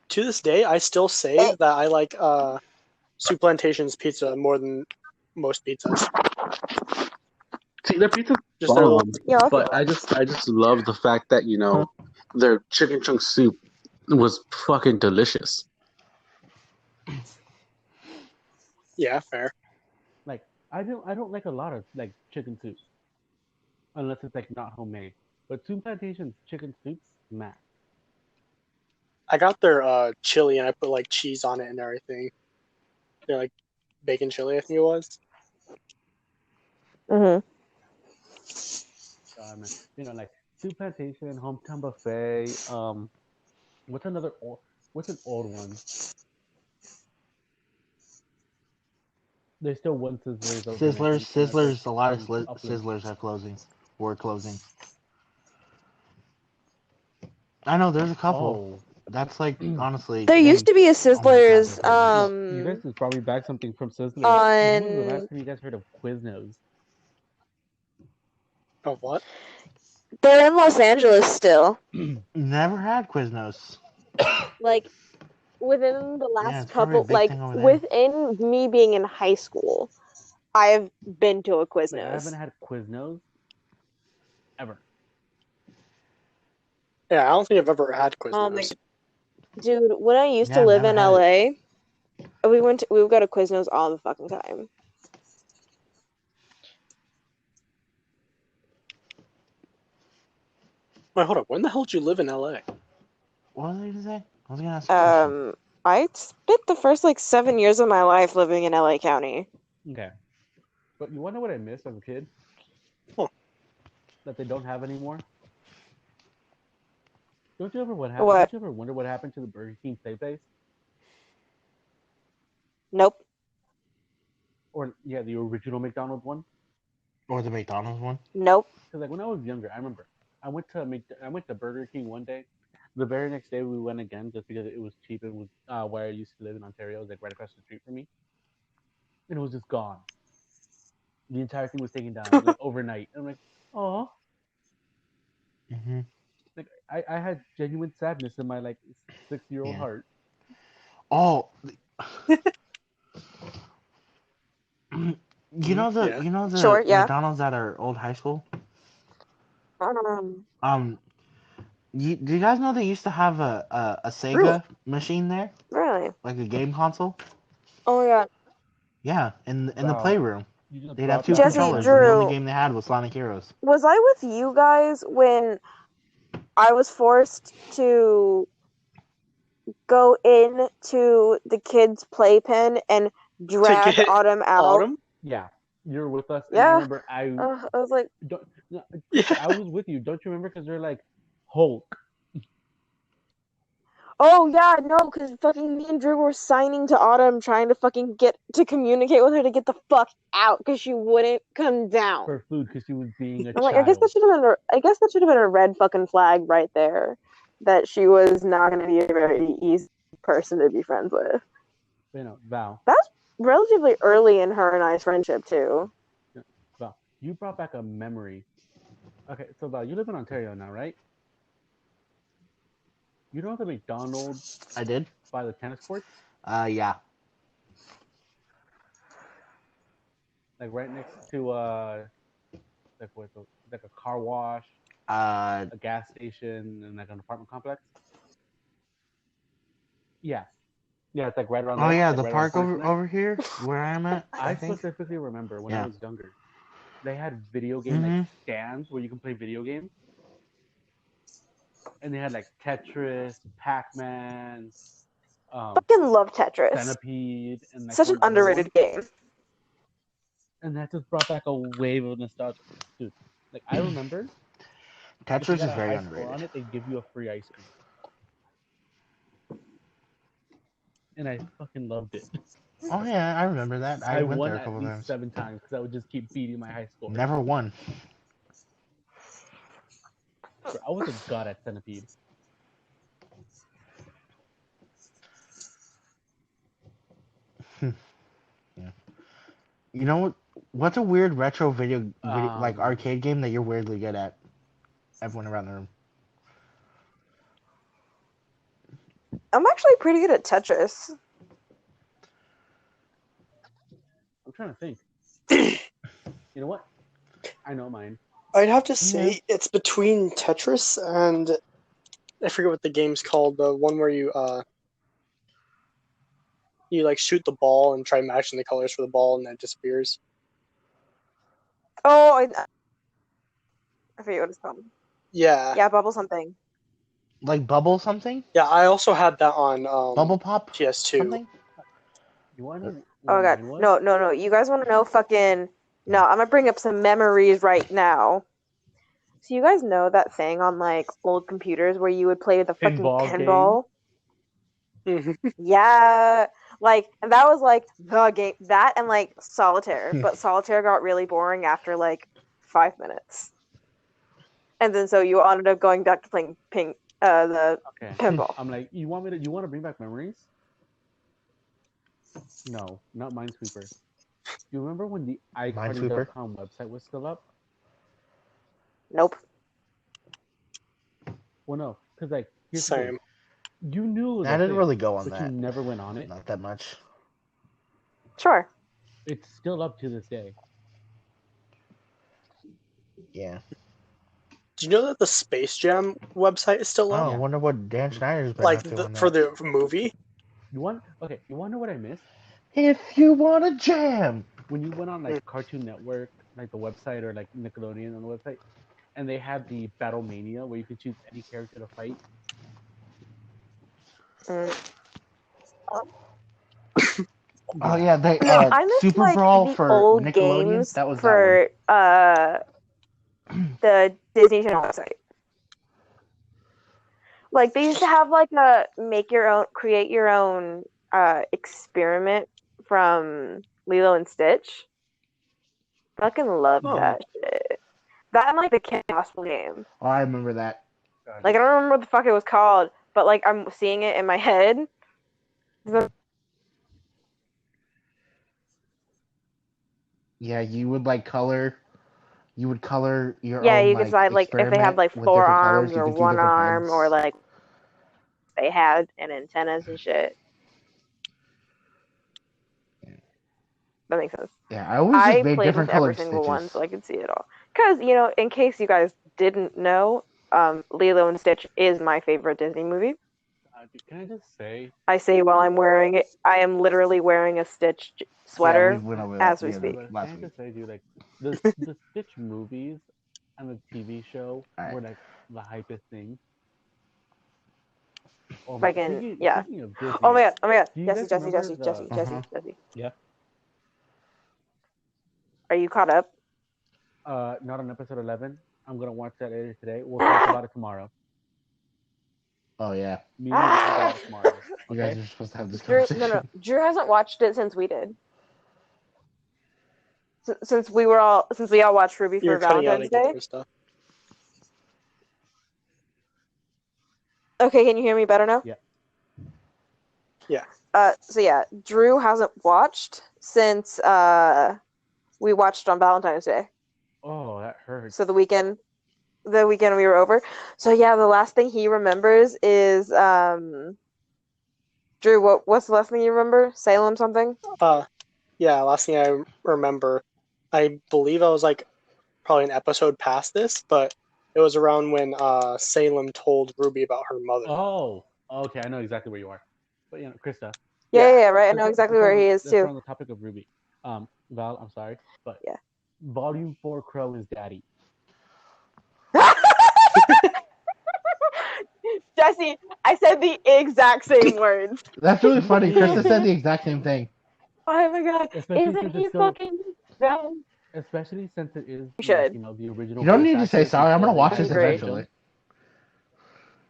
to this day I still say that I like Soup Plantation's pizza more than most pizzas. See, their pizza's Just their little. bomb, Yeah, but I just love the fact that their chicken chunk soup was fucking delicious. Yeah, fair. Like, I don't like a lot of like chicken soup, unless it's like not homemade. But Soup Plantation's chicken soups, man. I got their chili and I put like cheese on it and everything. They're like bacon chili, I think it was. Mhm. Man. Like Soup Plantation, Hometown Buffet. What's an old one? There's still one Sizzlers open. Sizzlers. A lot of Upland. Sizzlers are closing. Were closing. I know there's a couple. Oh. That's like honestly. There used to be a Oh Sizzlers. You guys could probably bag something from Sizzler. When was the last time you guys heard of Quiznos? Oh, what? They're in Los Angeles still. Never had Quiznos. Like within the last it's probably a couple, big like thing over there. within me being in high school, I've been to a Quiznos. Like, I haven't had Quiznos ever. Yeah, I don't think I've ever had Quiznos. Dude, when I used to live in LA, we've got a Quiznos all the fucking time. Wait, hold up. When the hell did you live in LA? What was I gonna say? I was gonna ask a question. I spent the first like 7 years of my life living in LA County. Okay. But you wanna know what I missed as a kid? Huh. That they don't have anymore? Don't you ever What? Don't you ever wonder what happened to the Burger King Play Place? Nope. Or yeah, the original McDonald's one. Or the McDonald's one. Nope. Because like when I was younger, I remember I went to Burger King one day. The very next day we went again just because it was cheap and was where I used to live in Ontario. It was like right across the street from me, and it was just gone. The entire thing was taken down like overnight. And I'm like, oh. Mm-hmm. Like I had genuine sadness in my like 6-year-old heart. Oh. You know the Sure, yeah. McDonald's at our old high school? Do you guys know they used to have a Sega machine there? Really? Like a game console? Oh my god. Yeah, in the playroom. They'd have two Jesse, controllers, Drew, and the only game they had was Sonic Heroes. Was I with you guys when I was forced to go into the kids' playpen and drag Autumn out? Autumn? Yeah, you're with us. Yeah. And I remember I was like, I was with you. Don't you remember? Because they're like Hulk. oh yeah, no, because fucking me and Drew were signing to Autumn, trying to fucking get to communicate with her to get the fuck out because she wouldn't come down for food because she was being a I'm child. like, I guess that should have been a red fucking flag right there, that she was not going to be a very easy person to be friends with. Val. That's relatively early in her and I's friendship too. Val, you brought back a memory. Okay, so Val, you live in Ontario now, right? You know the McDonald's I did. By the tennis courts? Yeah. Like right next to like what like a car wash, Uh, a gas station, and like an apartment complex. Yeah, yeah, it's like right around oh there, yeah, like the right around the park corner from there. over here where I'm at. I I think. specifically remember when I Yeah. was younger, they had video game like Mm-hmm. stands where you can play video games, and they had like Tetris, Pac-Man, Fucking love Tetris. Centipede, and like Such an one other one. underrated game. And that just brought back a wave of nostalgia, dude. Like I remember, if you Tetris got is a very high score underrated. on it, they'd give you a free ice cream, and I fucking loved it. Oh yeah, I remember that. I I went won there a at couple least times. 7 times because I would just keep beating my high score. Never won. Bro, I was a god at Centipede. Yeah. You know what? What's a weird retro video like Um, arcade game that you're weirdly good at? Everyone around the room. I'm actually pretty good at Tetris. I'm trying to think. You know what? I know mine. I'd have to say it's between Tetris and I forget what the game's called. The one where you like shoot the ball and try matching the colors for the ball and then it disappears. Oh, I forget what it's called. Yeah. Yeah, Bubble something. Like Bubble something? Yeah, I also had that on Bubble Pop PS2. something? You want to know Oh what god, mine was? no. You guys want to know fucking? No, I'm gonna bring up some memories right now. So you guys know that thing on like old computers where you would play the fucking Pinball pinball? Mhm. Yeah, like and that was like the game. That and like solitaire, but solitaire got really boring after like 5 minutes, and then so you ended up going back to playing the Okay. pinball. I'm like, you want to bring back memories? No, not Minesweeper. Do you remember when the Minesweeper? iCarly.com website was still up? Nope. Well, no, because like here's the thing. Same. You knew it was I a didn't thing, really go on but that. you never went on it. Not that much. Sure. It's still up to this day. Yeah. Do you know that the Space Jam website is still up? Oh, I wonder what Dan Schneider's been Like up to on for that. the movie? You want to know what I missed? If you want a jam. When you went on like Cartoon Network, like the website, or like Nickelodeon on the website, and they had the Battle Mania where you could choose any character to fight. Oh yeah, they No, I miss Super like Brawl the for old Nickelodeon. games That was for the Disney Channel website. Like they used to have like a create your own experiment from Lilo and Stitch. Fucking love that shit. That and like the Kim Possible game. Oh, I remember that. Like I don't remember what the fuck it was called, but like I'm seeing it in my head. Yeah, you would like color. You would color your Yeah, own you could like decide like if they have experiment like with 4 different colors. arms You or could do 1 different arm heads. or like they had and antennas and shit. That makes sense. Yeah, I always just I made played with different every colored single one, stitches. so I could see it all. Because, in case you guys didn't know, Lilo and Stitch is my favorite Disney movie. Can I just say? I say while I'm wearing it, I am literally wearing a Stitch sweater Yeah, we went over that as we speak. last Can I week. just say, dude, like the Stitch movies and the TV show Right. were like the hypest thing. Oh my! Fucking, yeah. Speaking of Disney, Oh my god. do you Jesse, guys Jesse, remember Jesse, the? Jesse, Jesse, Jesse. Yeah. Are you caught up? Not on episode 11. I'm gonna watch that later today. We'll talk about it tomorrow. Oh yeah, Me and you will talk about it tomorrow. you guys Okay. are supposed to have this Drew, conversation. no. Drew hasn't watched it since we did. Since we all watched Ruby for You're cutting out Valentine's again Day. for stuff. Okay, can you hear me better now? Yeah. Yeah. So yeah, Drew hasn't watched since we watched on Valentine's Day. Oh, that hurts. So the weekend we were over. So yeah, the last thing he remembers is Drew, what's the last thing you remember? Salem something? Yeah, last thing I remember, I believe I was like probably an episode past this, but it was around when Salem told Ruby about her mother. Oh, okay, I know exactly where you are. But Krista, Yeah, right. I know exactly where he is since we're too. on the topic of Ruby, Val, I'm sorry, but Yeah. Volume 4 Crow is daddy. Jesse, I said the exact same words. That's really funny. Yeah. Krista said the exact same thing. Oh my god. Especially Isn't since he it's still, fucking dumb? especially since it is You like should. the original. You don't voice need to say actor who sorry. I'm gonna played watch this Great. eventually.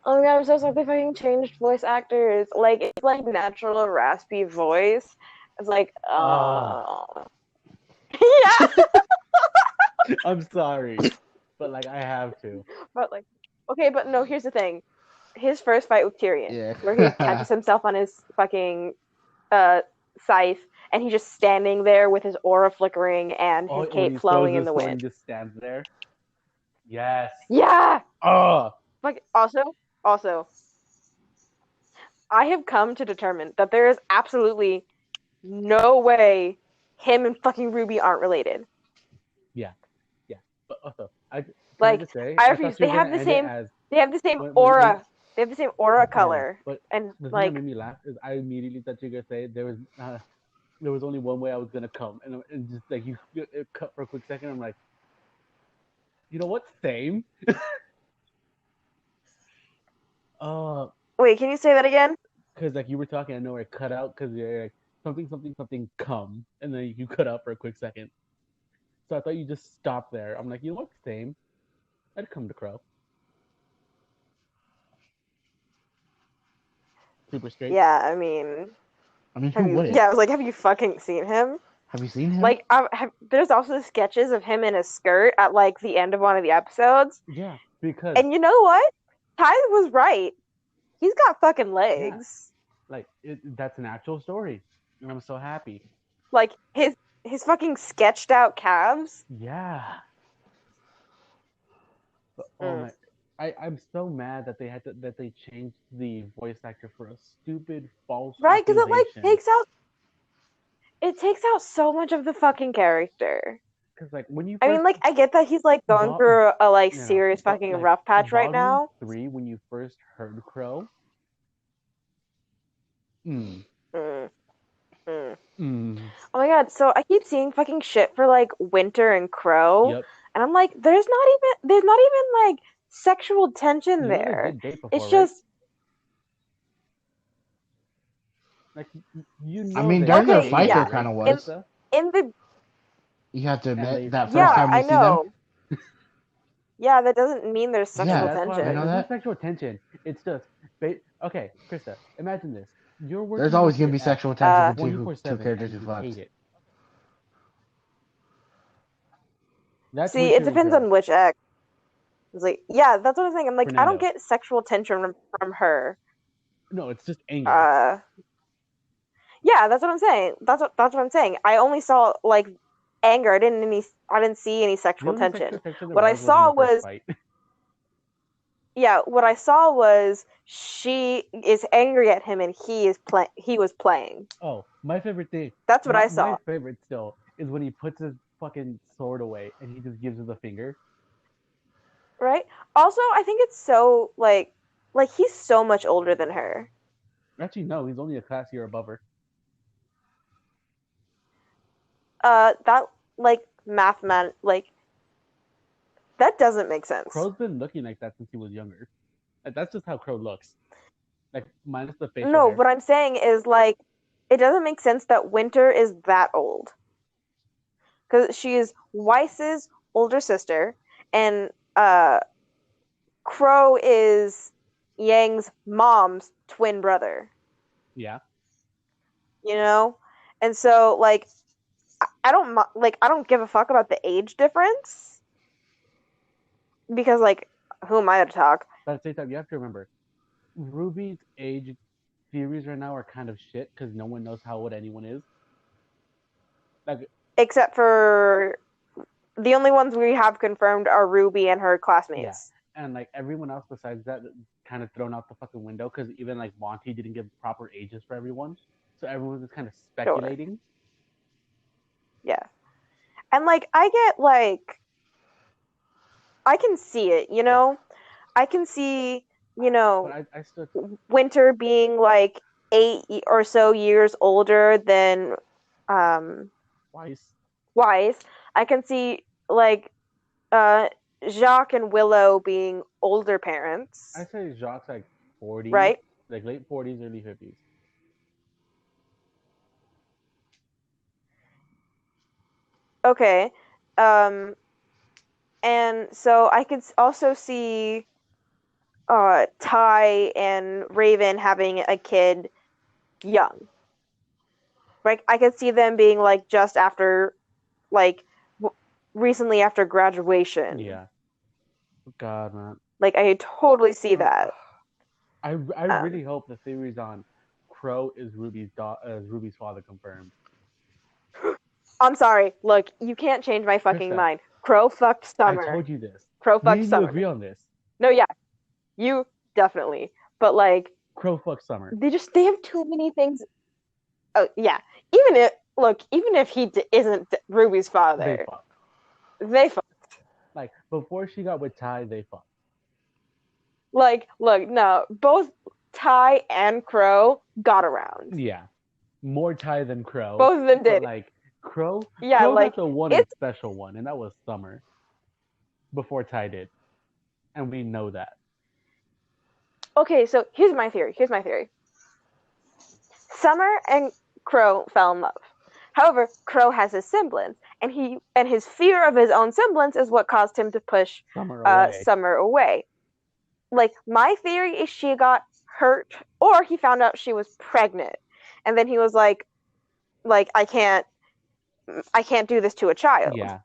Oh my god, I'm so sorry they fucking changed voice actors. Like, it's like natural raspy voice. It's like, yeah. I'm sorry, but like I have to. But like, okay, but no, here's the thing. His first fight with Tyrion, where he Yeah. catches himself on his fucking scythe, and he's just standing there with his aura flickering and his cape flowing in the wind. He just stands there. Yes. Yeah. Oh. Like, also, I have come to determine that there is absolutely no way him and fucking Ruby aren't related. Yeah. But also, I Like, say, I I refuse. thought you were gonna end it as They have the same when aura. They have the same aura I know, color. but And the thing like, that made me laugh is I immediately thought you were gonna say there was only one way I was gonna come, and just like you it cut for a quick second. I'm like, you know what? Same. wait, can you say that again? Because like you were talking, I know it cut out because you're like something come, and then you cut out for a quick second. So I thought you just stopped there. I'm like, you know what? Same. I'd come to Crow. Super straight. Yeah, I mean, Who wouldn't? yeah, I was like, have you fucking seen him? Have you seen him? Like, there's also sketches of him in a skirt at like the end of one of the episodes. Yeah, because And you know what? Ty was right. He's got fucking legs. like that's an actual story, and I'm so happy. Like his fucking sketched out calves. Yeah. But, oh my, I'm so mad that they changed the voice actor for a stupid false Right, because it like accusation. takes out so much of the fucking character. Because like when you I mean, like, I get that he's like going through a like serious fucking like, rough patch right now. 3, when you first heard Crow. Oh my god, so I keep seeing fucking shit for like Winter and Crow. Yep. And I'm like, there's not even like sexual tension there. It's just like you I mean, during their fight, there kind of was. In the You have to admit that first yeah, time we I see know. them. Yeah, that doesn't mean there's sexual Yeah, tension. I know There's no that. sexual tension. It's just okay, Krista. Imagine this. You're working. There's always gonna be sexual tension between two characters who you fuck. hate it. That's See, it depends on which ex. It's like, yeah, that's what I'm saying. I'm like, Fernando. I don't get sexual tension from her. No, it's just anger. Yeah, that's what I'm saying. That's what I'm saying. I only saw like anger. I didn't see any sexual tension. What I saw was yeah, what I saw was she is angry at him and he was playing. Oh, my favorite thing. That's what I saw. My favorite still is when he puts his fucking sword away and he just gives her the finger. Right? Also, I think it's so like he's so much older than her. Actually, no, he's only a class year above her. That like like that doesn't make sense. Crow's been looking like that since he was younger. That's just how Crow looks. Like minus the facial No, hair. what I'm saying is like it doesn't make sense that Winter is that old. Because she is Weiss's older sister, and Crow is Yang's mom's twin brother. Yeah. You know? And so like I don't give a fuck about the age difference. Because like who am I to talk? But at the same time, you have to remember, Ruby's age theories right now are kind of shit because no one knows how old anyone is. Like, except for the only ones we have confirmed are Ruby and her classmates. Yeah. And like everyone else besides that kind of thrown out the fucking window because even like Monty didn't give proper ages for everyone. So everyone's just kind of speculating. Sure. Yeah. And like I get like I can see it, you know? I can see, you But know, I still Winter being like 8 or so years older than Weiss. Wise. I can see like uh Jacques and Willow being older parents, I say Jacques like 40s, right? like late 40s, early 50s. Okay. Um and so I could also see Ty and Raven having a kid young. Like I could see them being like just after like recently after graduation. Yeah. God, man. Like I totally see that. I Um, really hope the theories on Crow is Ruby's father confirmed. I'm sorry. Look, you can't change my fucking Krista, mind. Crow fucked I Summer. told you this. Crow Me fucked and you Summer. agree on this. No, yeah, you definitely. But like, Crow fuck Summer. they have too many things. Oh yeah. Even if he isn't Ruby's They father, fuck. they fuck. Like before she got with Ty, they fuck. Like, look, no, both Ty and Crow got around. Yeah, more Ty than Crow. Both of them But did. like Crow, Yeah, Crow like got the one and it's special one, and that was Summer before Ty did, and we know that. okay. So here's my theory. Summer and Crow fell in love. However, Crow has his semblance, and his fear of his own semblance is what caused him to push Summer away. Summer away. Like my theory is she got hurt, or he found out she was pregnant, and then he was like I can't do this to a child. Yeah.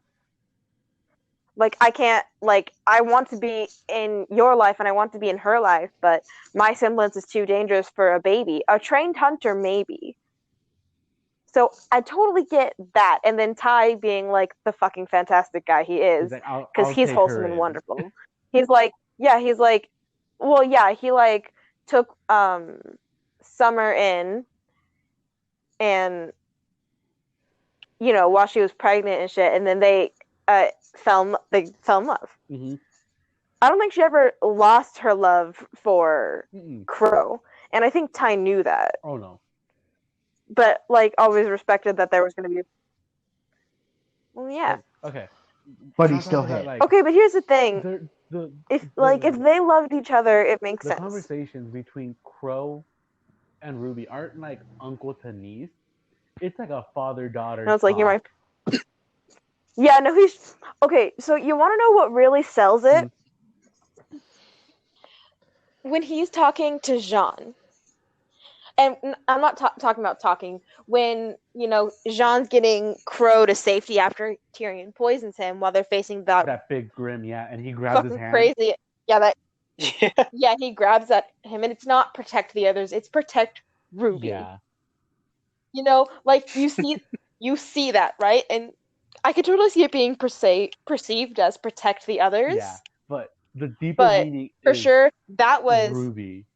Like I can't like I want to be in your life and I want to be in her life, but my semblance is too dangerous for a baby. A trained hunter maybe. So I totally get that. And then Ty being like the fucking fantastic guy he He's is, like, because I'll he's take wholesome her and in. wonderful. He's like, yeah, he's like, well, yeah, he like took Summer in, and while she was pregnant and shit, and then they fell in love. Mm-hmm. I don't think she ever lost her love for Mm-mm. Crow, and I think Ty knew that, Oh no. but like always respected that there was going to be. Well, yeah. Okay. But And he on top still of that, hit. like Okay, but here's the thing: if the they loved each other, it makes the sense. conversations between Crow and Ruby aren't like uncle to niece. It's like a father daughter. And I was like, you're my. Yeah, no, he's okay. So you want to know what really sells it? When he's talking to Jean, and I'm not talking about talking when Jean's getting Crow to safety after Tyrion poisons him while they're facing that big grim, yeah, and he grabs his fucking hand. crazy. Yeah, that. Yeah. Yeah, he grabs at him, and it's not protect the others; it's protect Ruby. Yeah. Like you see that, right? And I could totally see it being perceived as protect the others. Yeah, but the deeper But meaning for is sure, that was Ruby.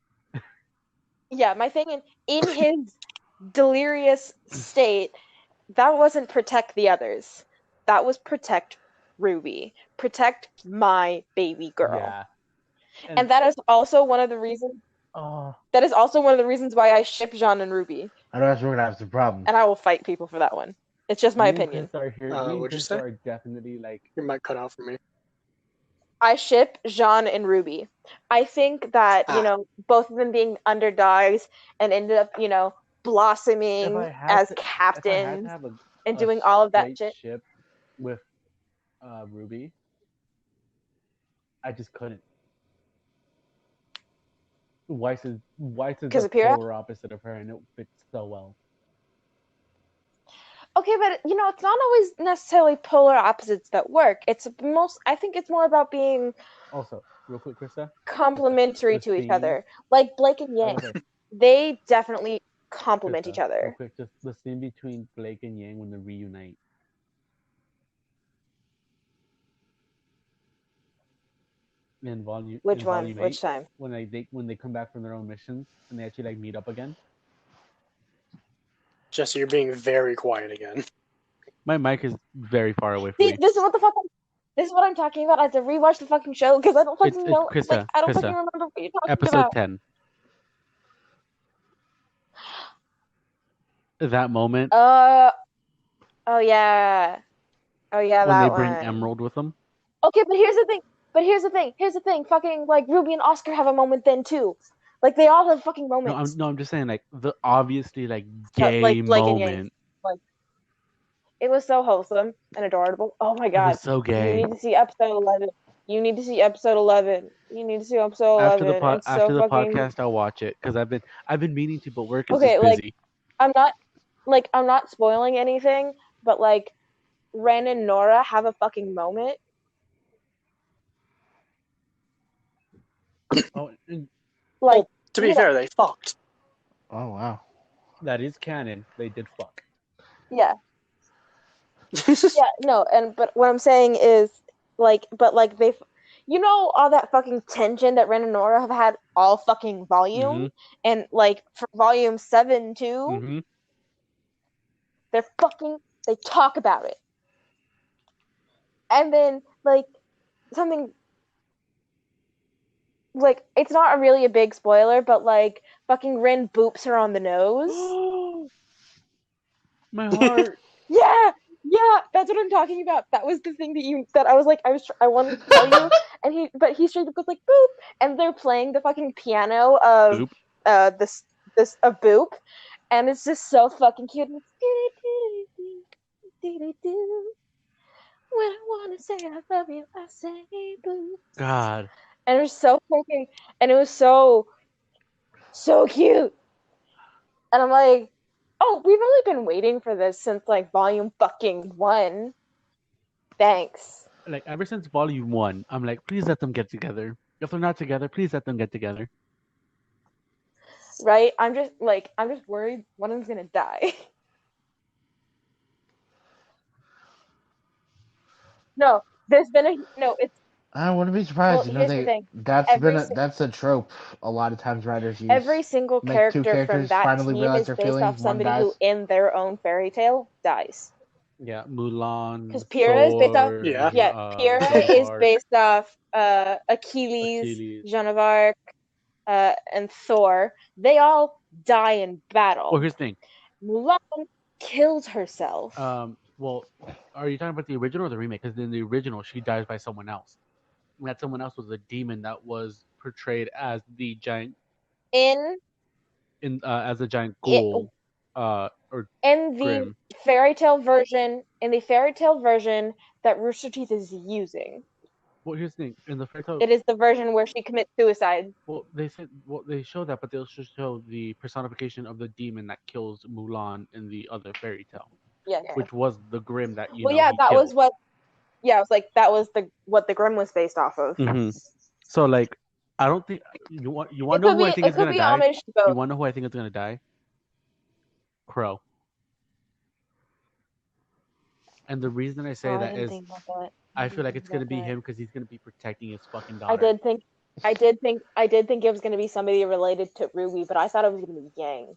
yeah. My thing in his delirious state, that wasn't protect the others. That was protect Ruby, protect my baby girl. Yeah, and that is also one of the reasons. That is also one of the reasons why I ship Jean and Ruby. Otherwise, we're gonna have some problems. And I will fight people for that one. It's just my opinion. Me and What'd you Chris say? are definitely like. Your mic cut out for me. I ship Jean and Ruby. I think that both of them being underdogs and ended up blossoming as captains and doing all of that shit. Ship with Ruby, I just couldn't. Weiss is the polar opposite of her, and it fits so well. Okay, but it's not always necessarily polar opposites that work. I think it's more about being also real quick, Krista, complementary to each other. Like Blake and Yang, they definitely complement each other. Real quick, just the scene between Blake and Yang when they reunite. In volume. Which in one? Volume 8, which time? When they come back from their own missions and they actually meet up again. Jesse, you're being very quiet again. My mic is very far away from me. This is what the fuck This is what I'm talking about. I have to rewatch the fucking show because I don't fucking know. Krista, I don't fucking Krista. remember what you're talking Episode about. 10. That moment Oh yeah. Oh yeah, when that they one. bring Emerald with them. Okay, but here's the thing. Fucking like Ruby and Oscar have a moment then too. Like they all have fucking moments. I'm just saying like the obviously like gay Like moment. like it was so wholesome and adorable. Oh my It god. was so You gay. need to see episode 11. You need to see episode 11. You need to see episode 11. It's After so the fucking podcast, I'll watch it because I've been meaning to, but work is okay. just busy. I'm not spoiling anything, but like Ren and Nora have a fucking moment. Oh, Like Well, to be fair, they fucked. Oh wow. that is canon. They did fuck. yeah. Yeah, no, but what I'm saying is but they, all that fucking tension that Ren and Nora have had all fucking volume, and like for volume 7 too, they talk about it, and then like something like it's not really a big spoiler, but like fucking Ren boops her on the nose. My heart. Yeah, that's what I'm talking about. That was the thing that I was like, I wanted to tell you, and he straight up goes like boop, and they're playing the fucking piano of Boop. this a boop, and it's just so fucking cute. When I wanna say I love you, I say boop. God. And it was so fucking, and it was so cute, and I'm like, oh, we've only been waiting for this since like volume fucking 1. Thanks. Like ever since volume 1, I'm like, please let them get together. If they're not together, please let them get together. Right? I'm just worried one of them's gonna die. No, it's I wouldn't be surprised. well, here's the thing. That's a trope a lot of times writers use. Every single Make two character from characters that finally team realize is their based feelings. off One somebody dies. who in their own fairy tale dies. Yeah, Mulan. Because Pyrrha is based off Pyrrha is Arc, based off Achilles, Achilles. Joan of Arc, and Thor. They all die in battle. Well, here's the thing. Mulan kills herself. Well, are you talking about the original or the remake? Because in the original, she dies by someone else. And that someone else was a demon that was portrayed as the giant as a giant ghoul, or in the Grim. fairy tale version, that Rooster Teeth is using. Well, here's the thing. In the fairy tale, it is the version where she commits suicide. Well, they show that, but they'll just show the personification of the demon that kills Mulan in the other fairy tale. Yeah. Which was the Grim that Well, yeah, that killed. was what. Yeah, it was like that was what the Grim was based off of. Mm-hmm. So like, I don't think you want to know who I think is gonna die. You want to know who I think is gonna die? Crow. And the reason I say that is I feel like it's gonna be him because he's gonna be protecting his fucking daughter. I did think it was gonna be somebody related to Ruby, but I thought it was gonna be Yang.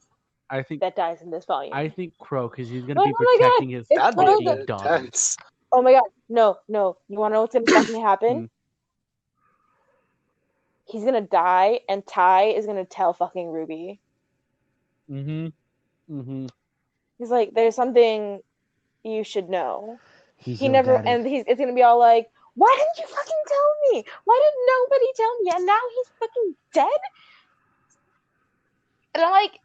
I think that dies in this volume. I think Crow because he's gonna be protecting his fucking daughter. Oh my god, no! You wanna know what's gonna fucking happen? He's gonna die, and Ty is gonna tell fucking Ruby. He's like, there's something you should know. It's gonna be all like, why didn't you fucking tell me? Why did nobody tell me? And now he's fucking dead? And I'm like,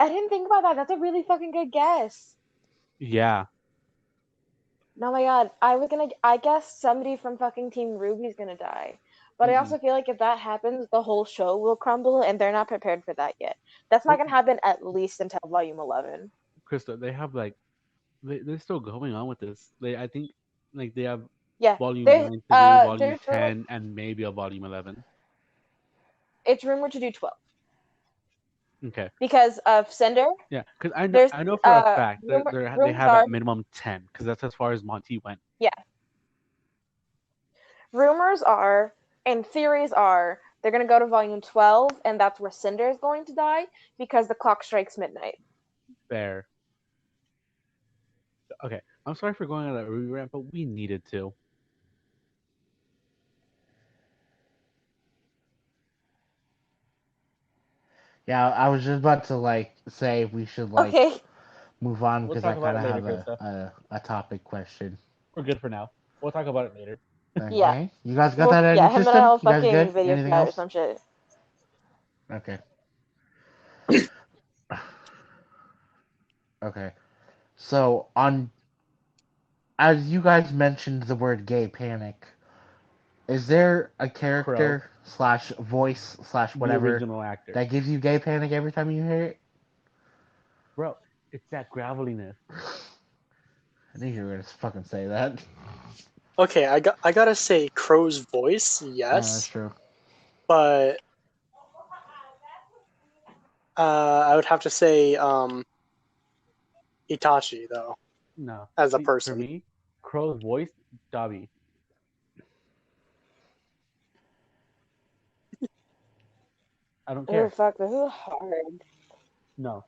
I didn't think about that. That's a really fucking good guess. Yeah. Oh my god, I guess somebody from fucking Team Ruby's gonna die. But I also feel like if that happens, the whole show will crumble, and they're not prepared for that yet. That's not gonna happen at least until volume 11. Krista, they have like, they're still going on with this. I think like they have volume 9 to do, volume 10, and maybe a volume 11. It's rumored to do 12. Okay. Because of Cinder. Yeah, because I know for a fact that they have at minimum 10, because that's as far as Monty went. Yeah. Rumors are, and theories are, they're going to go to volume 12, and that's where Cinder is going to die, because the clock strikes midnight. Fair. Okay, I'm sorry for going on that rant, but we needed to. Yeah, I was just about to say we should Okay. move on We'll because I talk about kind it of later, have Krista. a topic question. We're good for now. We'll talk about it later. Yeah. Okay, you guys got Well, that out of yeah, your him and system? I'll You guys good? fucking video Anything chat or else? some shit. Okay. Okay. So as you guys mentioned the word gay panic, is there a Crow, character slash voice slash the whatever original actor. that gives you gay panic every time you hear it? Bro, it's that graveliness. I knew you were gonna fucking say that. Okay, I gotta say Crow's voice, That's yes, true. but I would have to say Itachi though No. as a See, for person. me, Crow's voice, Dobby. I don't Oh care. fuck, this is hard. No.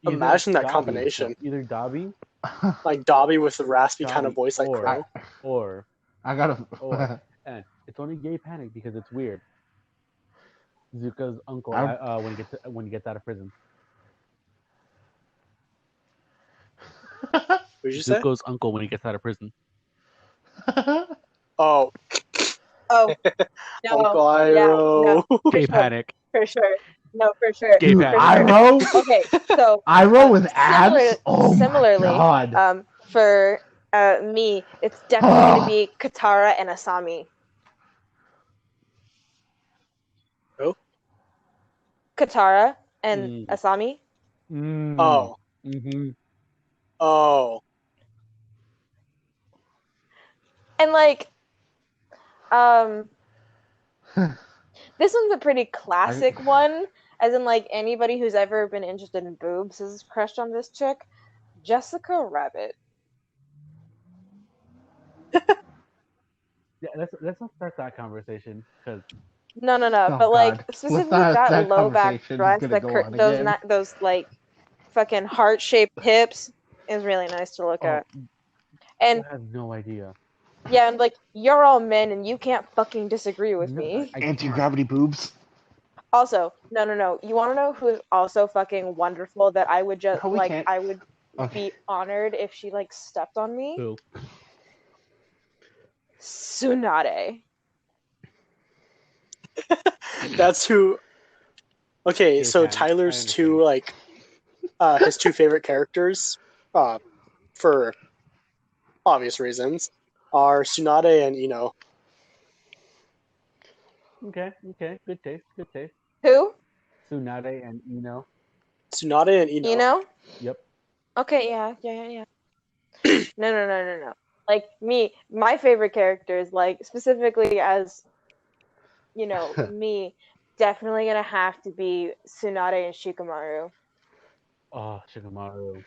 Either Imagine that Dobby. No, combination, either Dobby, like Dobby with the raspy kind of Dobby, voice like Crow. or, I gotta. and it's only gay panic because it's weird. Zuko's uncle I, when he gets out of prison. What did you say? Zuko's uncle when he gets out of prison. Oh, Oh no, Uncle yeah, no, Iroh. for Gay sure, panic. for sure, no, for sure, Gay Dude, for panic. sure. Iroh, Okay, so Iroh with abs. similar, Oh my similarly, god. for me, it's definitely gonna be Katara and Asami. Oh, Katara and Mm. Asami. Mm. oh, Mm-hmm. oh. And like, um, this one's a pretty classic one, as in like anybody who's ever been interested in boobs has crushed on this chick, Jessica Rabbit. Yeah, let's not start that conversation because No, no, no. Oh But like god. Let's specifically not. that That low back conversation dress, gonna go on those again. not those like fucking heart shaped hips is really nice to look at. you And have no idea. yeah, and like you're all men and you can't fucking disagree with No, me. I Anti can't. gravity boobs. Also, no, no, no. You want to know who's also fucking wonderful that I would just No, we like can't. I would Okay. be honored if she like stepped on me? Who? Tsunade. That's who. Okay, Gay so panic. I Tyler's understand. his two favorite characters, for obvious reasons, are Tsunade and Ino. Okay. Good taste. Good taste. Who? Tsunade and Ino. Tsunade and You Ino. know? Yep. Okay, yeah. No. Like me, my favorite characters, like specifically as me, definitely gonna have to be Tsunade and Shikamaru. Oh, Shikamaru.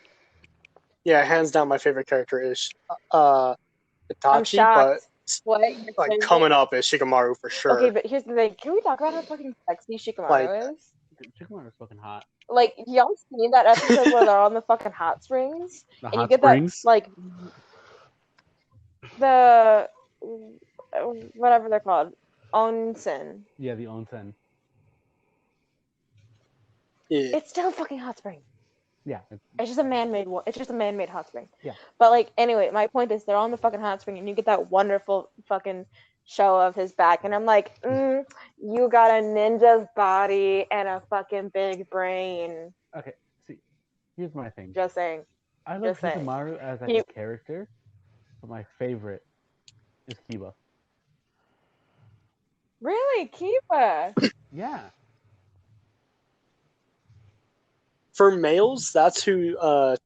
Yeah, hands down, my favorite character is I'm Itachi, but shocked. What? Your like favorite? coming up is Shikamaru for Okay, sure. but here's the thing. Can we talk about how fucking sexy Like, Shikamaru is? Shikamaru's fucking hot. Like, y'all seen that episode where they're on the fucking hot springs? The And you hot get that, springs. like, the, whatever they're called, onsen. Yeah, the onsen. yeah. It's still a fucking hot spring. Yeah. It's just a man-made one. It's just a man-made hot spring. Yeah. But, like, anyway, my point is they're on the fucking hot spring and you get that wonderful fucking show of his back. And I'm like, you got a ninja's body and a fucking big brain. Okay. See, here's my thing. Just saying. I love Just saying. Shikamaru as like a character, but my favorite is Kiba. Really? Kiba? Yeah. For males, that's who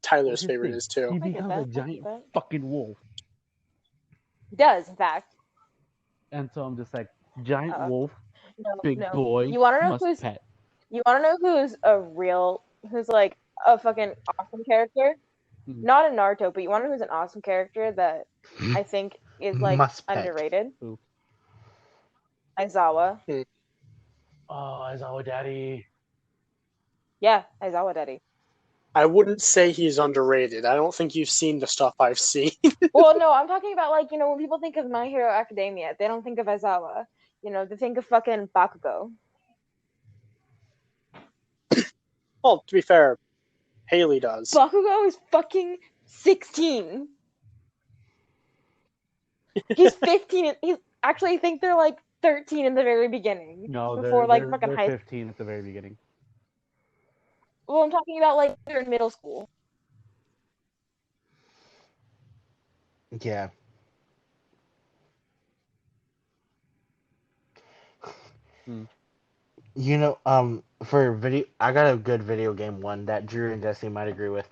Tyler's Here's the favorite thing. is too. He I get becomes that. a I get giant that. fucking wolf. He does, in fact. And so I'm just like, giant wolf, No, big no. boy, You want to know must who's? pet. You want to know who's like a fucking awesome character? Mhm. Not in Naruto, but you want to know who's an awesome character that I think is like Must pet. underrated? Who? Aizawa. Oh, Aizawa Daddy. Yeah, Aizawa Daddy. I wouldn't say he's underrated. I don't think you've seen the stuff I've seen. Well, no, I'm talking about like, when people think of My Hero Academia, they don't think of Aizawa. They think of fucking Bakugo. Well, to be fair, Haley does. Bakugo is fucking 16. He's 15. He's actually, I think they're like 13 in the very beginning. No, before fucking they're high. 15 at the very beginning. Well, I'm talking about like they're in middle school. Yeah. For video, I got a good video game one that Drew and Jesse might agree with.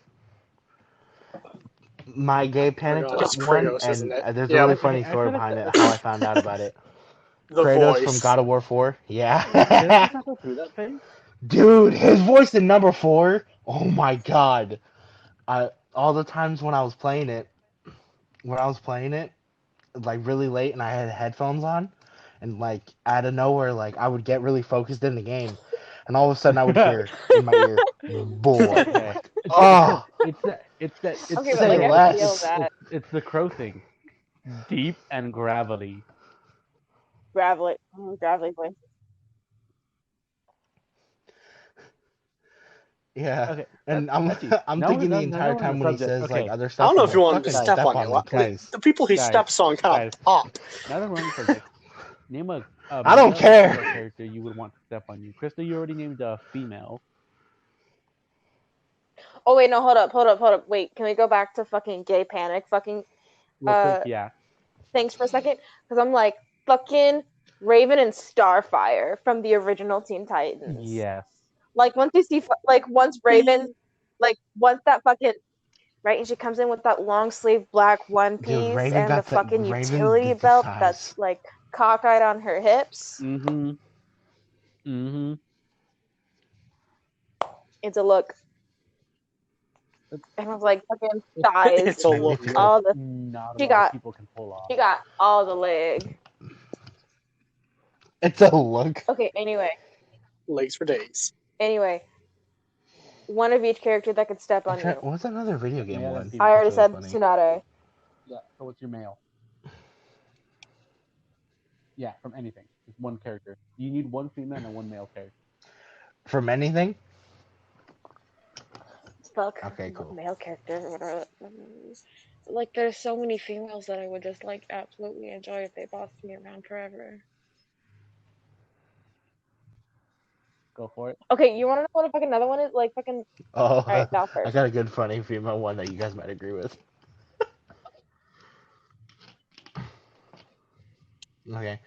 My Gay Panic God, it's one, Kratos, isn't and it? there's a Yeah. really funny story behind it, how I found out about it. The Kratos voice. from God of War 4. Did Yeah. I not go through that phase? Dude, his voice in number 4. Oh my god. All the times when I was playing it, like really late and I had headphones on, and like out of nowhere, like I would get really focused in the game, and all of a sudden I would hear in my ear, boy. Okay. Like, oh, It's Okay, but say like I feel less. that it's the crow thing. Deep and gravelly. gravelly voice. Yeah. Okay, And I'm Etsy. I'm Now thinking the we're entire on the time when he subject. says like Okay, other I stuff, don't know I'm if you like, want him to fucking step step on on you. me, please. The people he Guys, steps on kind guys. of pop. now that we're on the subject, name a I don't male care. character you would want to step on you. Krista, you already named a female. Oh wait, no, hold up. Wait, can we go back to fucking Gay Panic? Fucking Real quick, yeah. things for a second, because I'm like fucking Raven and Starfire from the original Teen Titans. Yes. Like once you see, once Raven, once that fucking right, and she comes in with that long sleeve black one Dude, piece Raven and the got the fucking Raven utility did the belt size. that's like cockeyed on her hips. Mm-hmm. It's a look. And I was like, fucking thighs. It's a look. All the Not a she lot of got people can pull off. she got all the leg. It's a look. Okay, anyway, Legs for days. one of each character that could step on you. What's another video game Male one? and female. I already That's said really funny. Tsunade. Yeah. So what's your male? Yeah, from anything. Just one character. You need one female and one male character. From anything? Fuck. Okay, cool. Male character. Like, there's so many females that I would just like absolutely enjoy if they bossed me around forever. Go for it. Okay, you want to know what fucking another one is? Like fucking. Oh, All right, Val I first. got a good funny female one that you guys might agree with. Okay.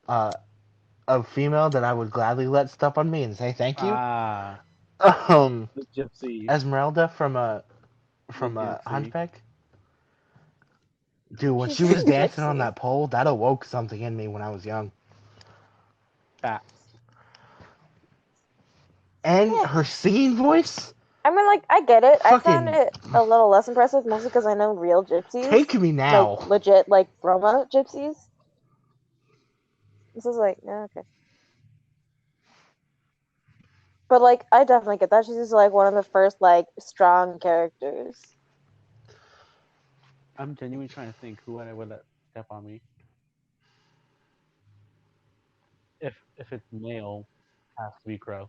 A female that I would gladly let step on me and say thank you. Ah, The gypsy. Esmeralda from gypsy. Hunchback. Dude, when She's she was a dancing gypsy. on that pole, that awoke something in me when I was young. Facts. And her singing voice. I mean, like, I get it. I found Fucking- it a little less impressive, mostly because I know real gypsies. Take me now. Like, legit, like, Roma gypsies. This is like, yeah, okay. But, like, I definitely get that. She's just, like, one of the first, like, strong characters. I'm genuinely trying to think who I would let step on me. If it's male, it has to be Crow.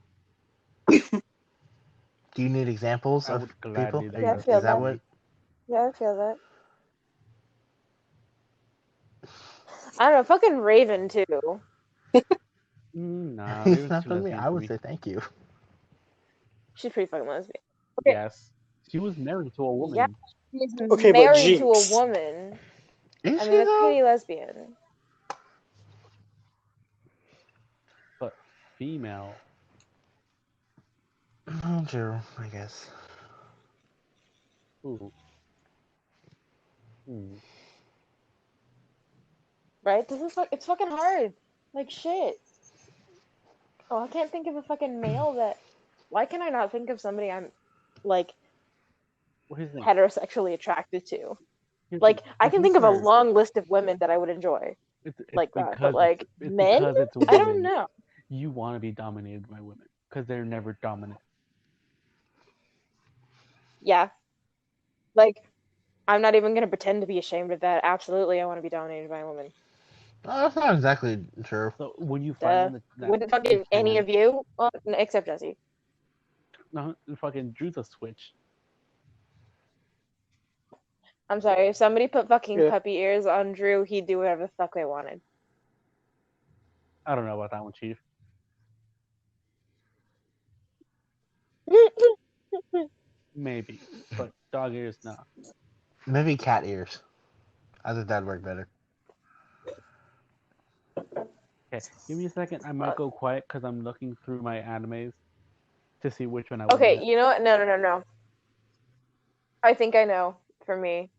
Do you need examples I of would people? gladly let Yeah, I her feel Is that that. what? Yeah, I feel that. I don't know, fucking Raven, too. Nah, It's Raven's not too for me. lesbian I for would me. say thank you. She's pretty fucking lesbian. Okay. Yes. She was married to a woman. Yeah. She's Okay, but married to a Jinx. woman. Is I she mean, that's though? pretty lesbian. But female. Oh, true. I guess. Ooh. Right? It's fucking hard. Like, shit. Oh, I can't think of a fucking male that. Why can I not think of somebody I'm, like, Well, here's the thing. heterosexually attracted to? Here's Like, the- I can think of a for- long list of women that I would enjoy. It's Like that. because But, like, it's men? because it's I don't women. know. You want to be dominated by women because they're never dominant. Yeah. Like, I'm not even gonna pretend to be ashamed of that. Absolutely, I want to be dominated by a woman. That's not exactly true. So when you find Duh. one that Wouldn't you fucking any can, of you? Well, except Jesse. no, fucking Drew's a switch. I'm sorry. If somebody put fucking Yeah. puppy ears on Drew, he'd do whatever the fuck they wanted. I don't know about that one, Chief. Maybe, but dog ears, no. Maybe cat ears. I think that'd work better. Okay, give me a second. I might Fuck. go quiet because I'm looking through my animes to see which one I want to Okay, get. you know what? No. I think I know for me.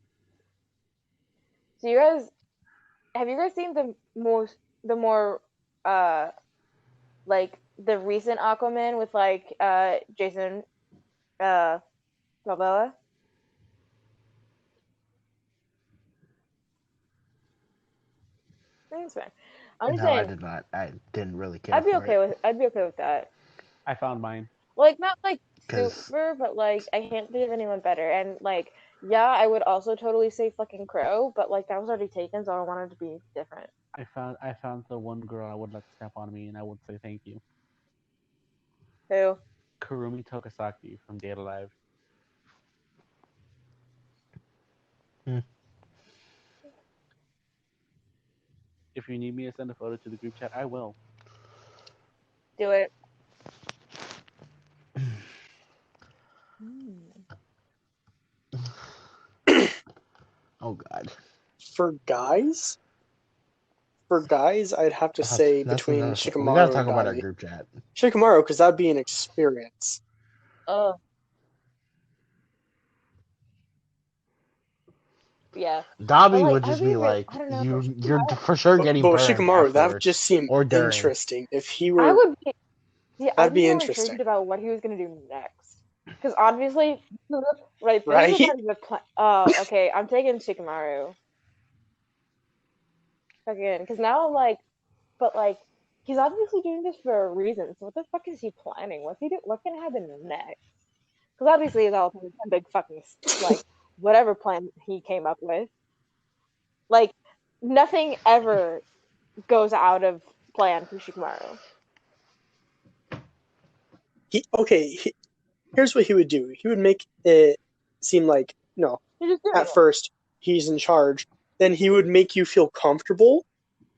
So you guys, have you guys seen the more, uh, like the recent Aquaman with like Jason Balboa? I think it's fine. I'm just No, I saying, did not. I didn't really care for it I'd be okay with that. I found mine. Like not like because super, but like I can't think of anyone better. And like, yeah, I would also totally say fucking Crow, but like that was already taken, so I wanted to be different. I found the one girl I would let step on me, and I would say thank you. Who? Kurumi Tokasaki from Data Live. If you need me to send a photo to the group chat, I will. Do it. Hmm. oh god, For guys, I'd have to say that's between another. We gotta Shikamaru talk and about our Dabi. group chat. Shikamaru, because that'd be an experience. Oh, yeah. But Dobby like, would just be like, I don't know. you're for sure getting But with burned Shikamaru, that would afterwards just seem or during. interesting. If he I were, would be. See, I'd that'd be be more interesting, intrigued about what he was gonna do next. Because obviously, right, this is a right? part of the plan. Oh, okay. I'm taking Shikamaru. Fucking, because now I'm like, but like, he's obviously doing this for a reason. So what the fuck is he planning? What's he do? What's gonna happen next? Because obviously it's all a big fucking like whatever plan he came up with. Like nothing ever goes out of plan for Shikamaru. Here's what he would do. He would make it seem like no. He's just doing At it. first, he's in charge. Then he would make you feel comfortable,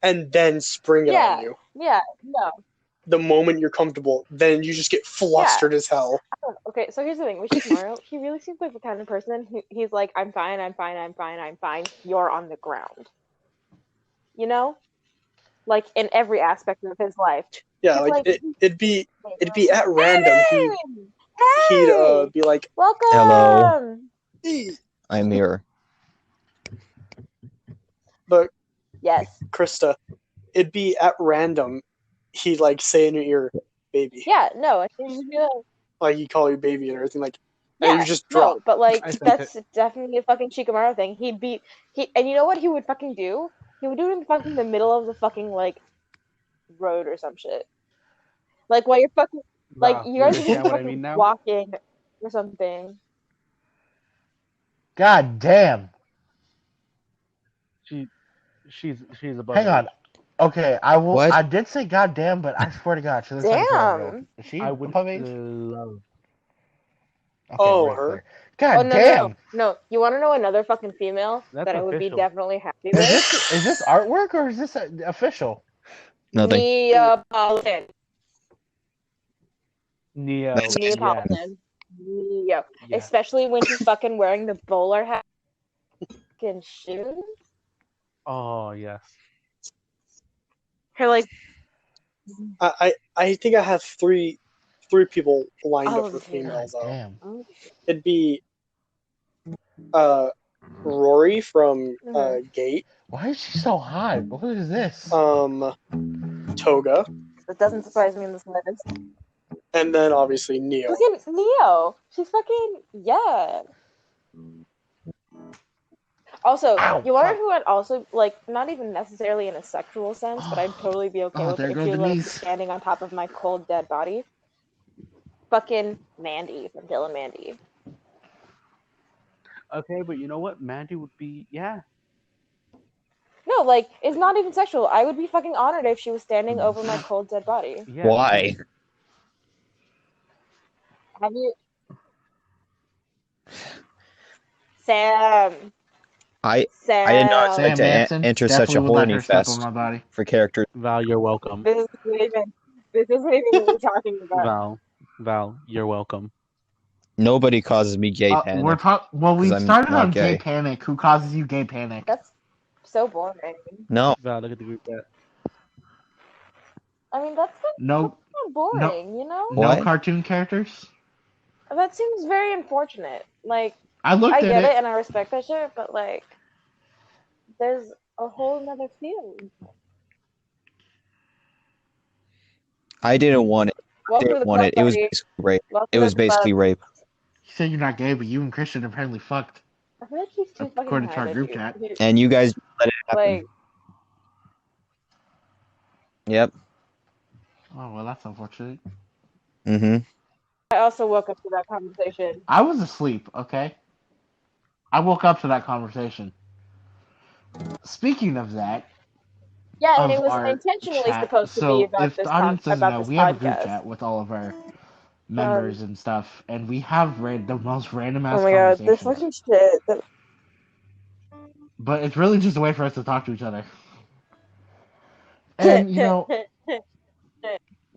and then spring it on Yeah, you. no, The moment you're comfortable, then you just get yeah. flustered as hell. Okay, so here's the thing with Shikamaru, he really seems like the kind of person he's like, I'm fine, I'm fine, I'm fine, I'm fine. You're on the ground. You know, like in every aspect of his life. Yeah, He's like like, it'd be at random. Evan! He'd Hey! be like, Hello, Welcome! hey. I'm here. But Yes. Krista, it'd be at random. He'd like say in your ear, "Baby," Yeah, no, I think you'd be like, like he'd call you baby and everything. Like, and yeah, you just drop. no, but like I sent that's it. definitely a fucking Shikamaru thing. And you know what he would fucking do? He would do it in fucking the middle of the fucking like road or some shit. Like while you're fucking like Wow, you you guys are understand just what I fucking mean now? walking or something. God damn. She, she's above Hang on. age. Okay, I will. What? I did say God damn, but I swear to God, she looks like a 12-year-old. Damn. Is she I would above age? love. Okay, Oh, we're her. clear. Oh God no. damn. No. You wanna know another fucking female That's that I would be official. definitely happy Is with? this artwork or is this official? Nothing. Neapolitan. Neo, Nice guys. yes, Neapolitan. Neo. yes. Especially when she's fucking wearing the bowler hat and shoes. Oh yes. Her like I think I have three people lined up oh for God female though. damn. It'd be Rory from Gate, Why is she so hot? What is this? Toga, That doesn't surprise me in the slightest. and then obviously Neo. Fucking Neo. She's fucking yeah. Also, Ow, you wonder fuck. who I'd also like, not even necessarily in a sexual sense, but I'd totally be okay Oh, with there it if go you were like Denise. standing on top of my cold dead body. Fucking Mandy from Dylan Mandy. Okay, but you know what? Mandy would be No, like it's not even sexual. I would be fucking honored if she was standing over my cold dead body. yeah. Why? Have you, Sam? I Sam. did not Sam expect to Manson enter such definitely a would let horny her step on fest my body. for characters. Val, you're welcome. This isn't even what we're talking about. Val, you're welcome. Nobody causes me gay Well, panic we 'cause I'm started not on gay gay. panic. Who causes you gay panic? That's so boring. No, Val, look at the group chat. I mean, that's No, kind of boring, you know? no what? cartoon characters. That seems very unfortunate. Like, I looked I at get it it. and I respect that shit, but like, there's a whole nother field. I didn't want it. I Welcome to didn't the want club, it. It was buddy. basically rape. Welcome It to was the club. basically rape. You said you're not gay, but you and Christian apparently fucked. I feel like he's too fucking According to high our to group do. chat. And you guys let it happen. Like, Yep. Oh well, that's unfortunate. Mm-hmm. I also woke up to that conversation. I was asleep. Okay. I woke up to that conversation. Speaking of that, Yeah, and of it was our intentionally chat. supposed to be So about if this the audience doesn't about know, this we have a group podcast. chat with all of our members and stuff, and we have read the most random ass Oh my god, this conversations. fucking shit. But it's really just a way for us to talk to each other. And you know,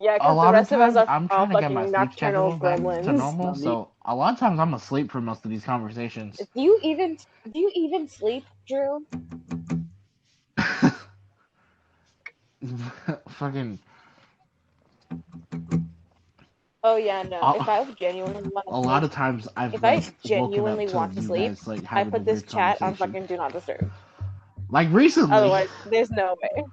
Yeah, a because the lot of rest of us times are I'm all trying to get my fucking sleep nocturnal schedule back to gremlins. normal. Not me. So a lot of times I'm asleep for most of these conversations. Do you even sleep, Drew? Fucking. Oh yeah, no. Uh, If I genuinely want A to lot sleep, of times I've if I like woken up genuinely to want to you sleep, guys like I having a put this weird chat on conversation. fucking do not disturb. Like recently. Otherwise, there's no way.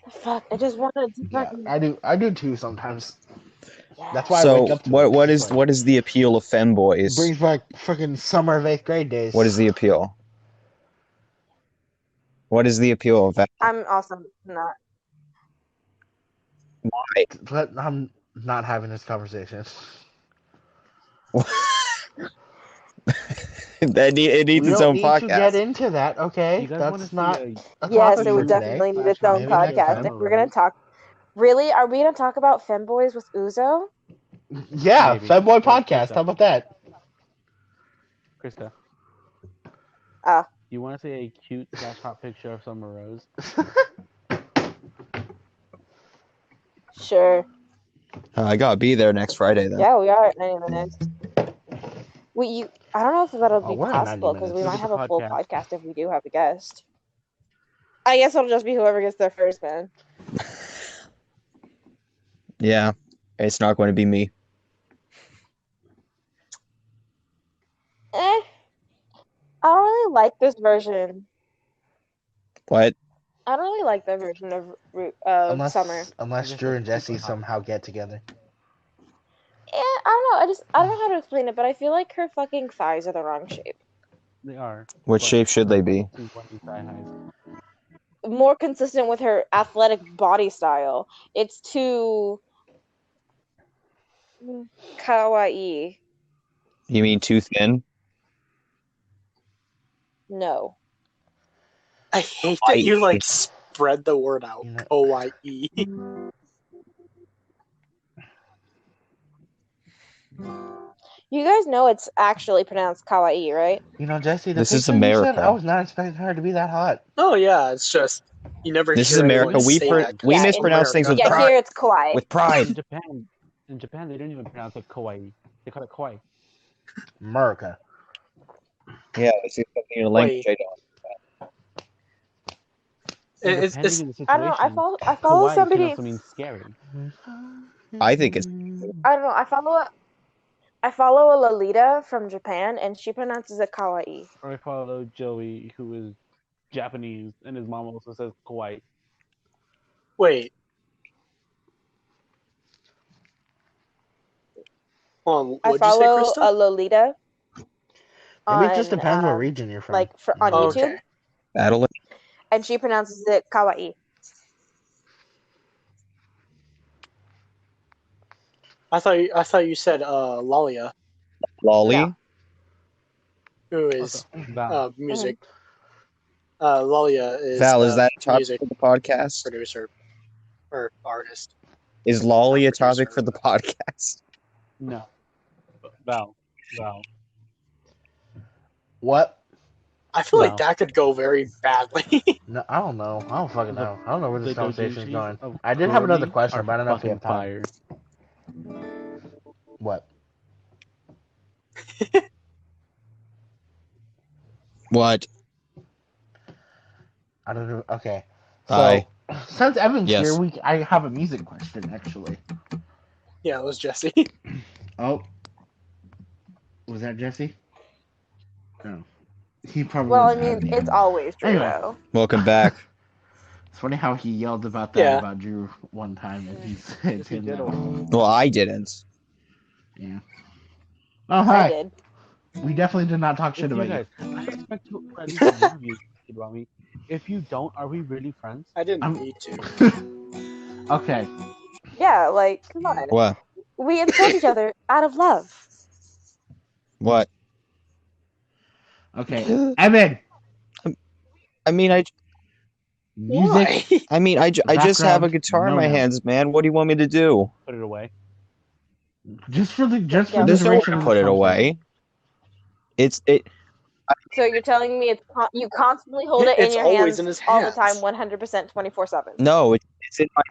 Fuck, I just wanted to Yeah, fucking. I do too sometimes. Yeah. That's why I wake So up to it. what It's is like, the appeal of femboys? brings back fucking summer of 8th grade days. What is the appeal? What is the appeal of that? I'm also not. Why? But I'm not having this conversation. It needs We its don't own need to get podcast. into that, okay? You guys want to That's see not a a Yes, topic it for would today. definitely need its own Maybe next podcast. time. If we're gonna talk, really, are we gonna talk about femboys with Uzo? Yeah, Maybe. Femboy Hey, podcast. Krista. How about that? Krista, Ah, you want to see a cute / hot picture of Summer Rose? sure. I gotta be there next Friday then. Yeah, we are at 90 minutes. I don't know if that'll Oh, be we're at 90 possible because we minutes. might Look have at a the full podcast. podcast if we do have a guest. I guess it'll just be whoever gets there first, man. Yeah, it's not going to be me. I don't really like this version. What? I don't really like that version of Summer. Unless Yes, Drew and it's super Jesse hot. somehow get together. Yeah, I don't know. I don't know how to explain it, but I feel like her fucking thighs are the wrong shape. They are. What but shape should they be? she's one of these thigh highs. More consistent with her athletic body style. It's too kawaii. You mean too thin? I No. hate that you Kawaii. like spread the word out. You know- Kawaii. You guys know it's actually pronounced kawaii, right? You know, Jesse, the This is picture you sent, America. I was not expecting her to be that hot. Oh yeah, it's just you never This is hear America. anyone We say per- that. we Yeah, mispronounce things with Yeah, pride. here it's kawaii. With In pride. Japan, they don't even pronounce it kawaii. They call it kawaii. America. Yeah, this is something in a language I don't. And It's depending on the situation, I don't know. I follow kawaii somebody. can also mean scary. I think it's I don't know. I follow a Lolita from Japan, and she pronounces it kawaii. Or I follow Joey, who is Japanese, and his mom also says kawaii. wait. Hold on, I what'd you say, follow Krista? a Lolita. Maybe it just on, depends what region you're from. like on Oh, YouTube, okay. battle. and she pronounces it kawaii. I thought you said Lalia. Lolly? who is Val. music. Lalia is Val, is that a topic music for the podcast? producer or artist. Is Lolly a Not topic producer, for the but- podcast? No. Val. What? I feel like Wow. that could go very badly. No, I don't know. I don't fucking know. I don't know where this The conversation is doujinshis going. of I did have another Kuromi question, are but I don't know if we fucking have time. fire. What? What? I don't know. Okay. So, Hi. since Evan's Yes. here, I have a music question, actually. Yeah, it was Jesse. Oh. Was that Jesse? No. He probably Well, I doesn't have mean, the it's always Drew, Anyway. though. Welcome back. It's funny how he yelled about that Yeah. about Drew one time, and he said Yes, he him did. now. Well, I didn't. Yeah. Oh, I hi. did. We definitely did not talk shit If you about you. guys, I expect to at least one of you shit about me. If you don't, are we really friends? I didn't I'm- need to. Okay. Yeah, like, come on. What? We insult each other out of love. What? Okay. Evan! I mean, I Music. Why? just have a Background, guitar in my no. hands, man. What do you want me to do? Put it away. Just for the Yeah, the There's no way duration to of put the it away. It. So you're telling me you constantly hold it in It's your always hands in his all the hands. time, 100%, 24/7. No, it's in my.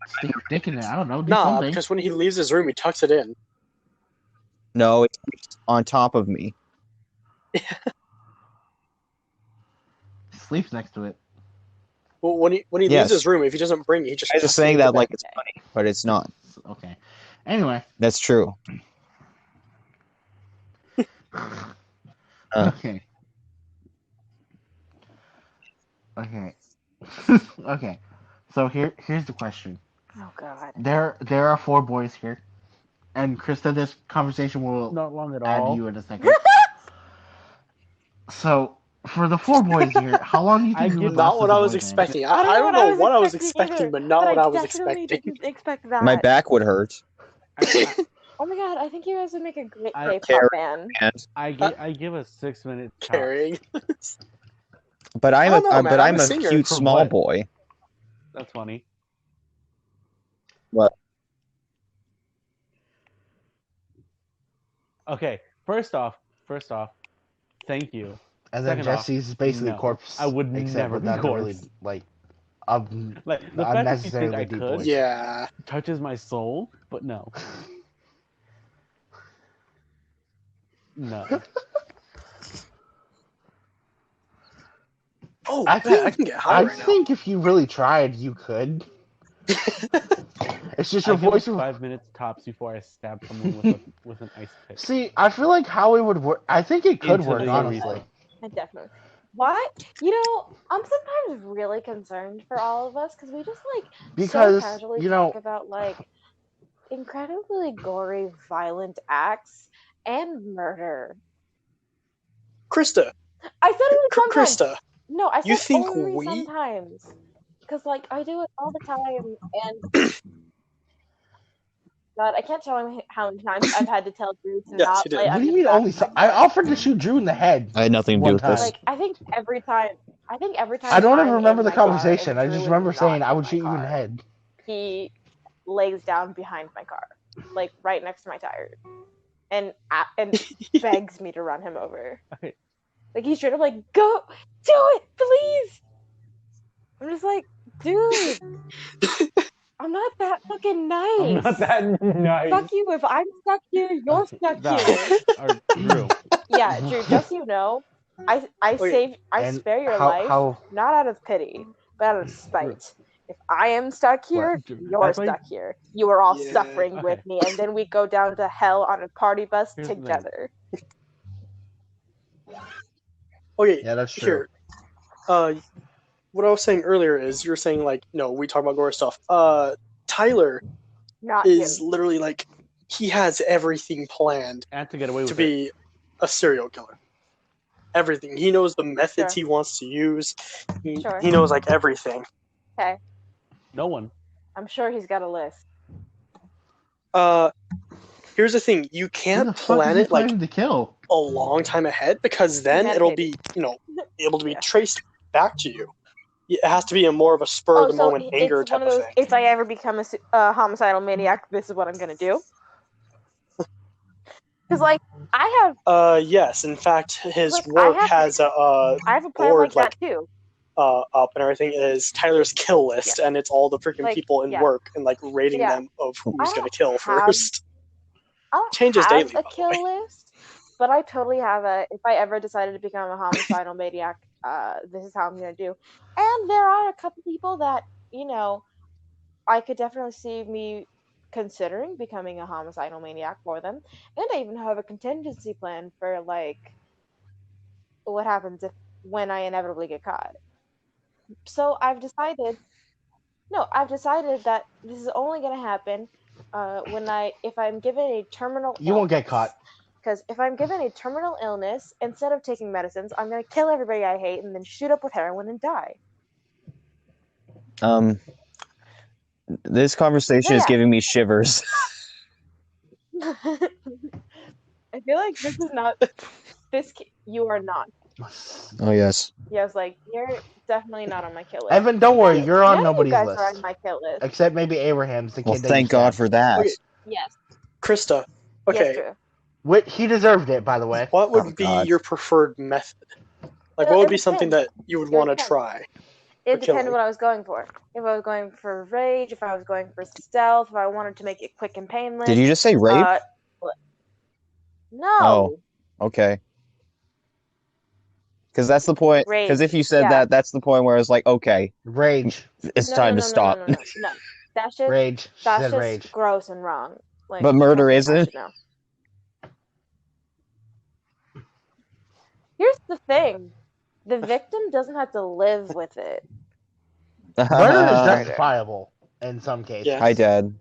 Stick your dick in it. I don't know. Do Nah, something. because when he leaves his room, he tucks it in. No, it's on top of me. Sleeps next to it. Well, when he Yes. leaves his room, if he doesn't bring it, he just. You guys are tucks it saying into that bed. like it's funny, but it's not. Okay. Anyway. That's true. Okay. Okay. Okay. So here's the question. Oh, God. There are 4 boys here, and Krista, this conversation will Not long at add all. you in a second. So for the 4 boys here, how long do you think I you give- would Not last what as a I boy was band? expecting. I don't know what I was expecting, either, but not but what I was definitely expecting. didn't expect that. My back would hurt. Oh my God, I think you guys would make a great I- K-pop band. And I give a 6 minute top. Carrying. but I'm I don't know, man. but I'm I'm a a singer. cute For small what? boy. That's funny. What? Okay. First off, thank you. And then Second off, Jesse's basically no. corpse. I would except never be without the really corpse. like Like the fact that you unnecessarily think I deep could voice. Yeah. touches my soul, but no. No. Oh, I I think can get high I right now. think if you really tried, you could. It's just I your give voice. it 5 minutes tops before I stab someone with an ice pick. See, I feel like how it would work. I think it could Into work, the honestly. urethra. I definitely. What? You know, I'm sometimes really concerned for all of us because we just like Because, so casually you know- talk about like incredibly gory, violent acts and murder. Krista. I said it sometimes. Krista. No, I said You think only we- sometimes. Because like I do it all the time, and God, I can't tell him how many times I've had to tell Drew to Yes, not you did. lay What under do you the mean back only? of my I car. offered to shoot Drew in the head. I had nothing to do One with this. time. Like I think every time. I don't I'm even remember in the my car conversation. and I Drew just is remember not saying I in would my shoot you in the car, head. He lays down behind my car, like right next to my tire, and begs me to run him over. Okay. Like he's straight up like, "Go, do it, please." I'm just like, dude, I'm not that fucking nice. I'm not that nice. Fuck you. If I'm stuck here, you're stuck Val, here. or Drew. Yeah, Drew. Just so you know, I Wait, And spare your how- life, how- not out of pity, but out of spite. If I am stuck here, Drew, you're that's like- stuck here. You are all Yeah, suffering okay. with me, and then we go down to hell on a party bus Here's the thing. together. Okay. Yeah, that's true. Here. What I was saying earlier is you're saying like, no, we talk about gore stuff. Tyler Not is him. literally like, he has everything planned And to get away with to it. be a serial killer. Everything. He knows the methods Sure. he wants to use. Sure. He knows like everything. Okay, No one. I'm sure he's got a list. here's the thing: you Who can't the fuck is plan he it like planning to kill? a long time ahead because then it'll Medicated. be able to be Yeah. traced back to you. It has to be a more of a spur of the moment anger it's type one of those. thing. If I ever become a homicidal maniac, this is what I'm gonna do. Because like I have. Yes, in fact, his Like, work I has a have a plan board like that too. up and everything. Is Tyler's kill list, and it's all the freaking Like, people in yeah. work and like rating Yeah. them of I who's gonna don't kill have- first. I don't Changes have daily, a by the kill way. list, but I totally have a. If I ever decided to become a homicidal maniac, this is how I'm gonna do. And there are a couple people that I could definitely see me considering becoming a homicidal maniac for them, and I even have a contingency plan for like what happens when I inevitably get caught. So I've decided. No, I've decided that this is only going to happen if I'm given a terminal illness. You won't get caught. Because if I'm given a terminal illness, instead of taking medicines, I'm going to kill everybody I hate and then shoot up with heroin and die. This conversation is giving me shivers. I feel like this is not this. You are not. Oh yes. Yeah, I was like, you're definitely not on my kill list. Evan, don't worry, you're on None of you nobody's guys list. are on my kill list. Except maybe Abraham's the Well, kid that thank you God stabbed. for that. Okay. Yes. Krista, Yes, okay, true. He deserved it, by the way. what would Oh, be God. your preferred method? Like, It what would would be something depend. that you would It would want to depend. try? It for depended killing? what I was going for. If I was going for rage, if I was going for stealth, if I wanted to make it quick and painless. Did you just say rape? No. Oh. Okay. Because that's the point. Rage. Because if you said Yeah. that's the point where it's like, okay, Rage. it's time to stop. No. That's just Rage. She that's said just rage. gross and wrong. Like, But murder trust me, I isn't? should know. Here's the thing: the victim doesn't have to live with it. Murder is justifiable in some cases. Yeah. Hi, Dad.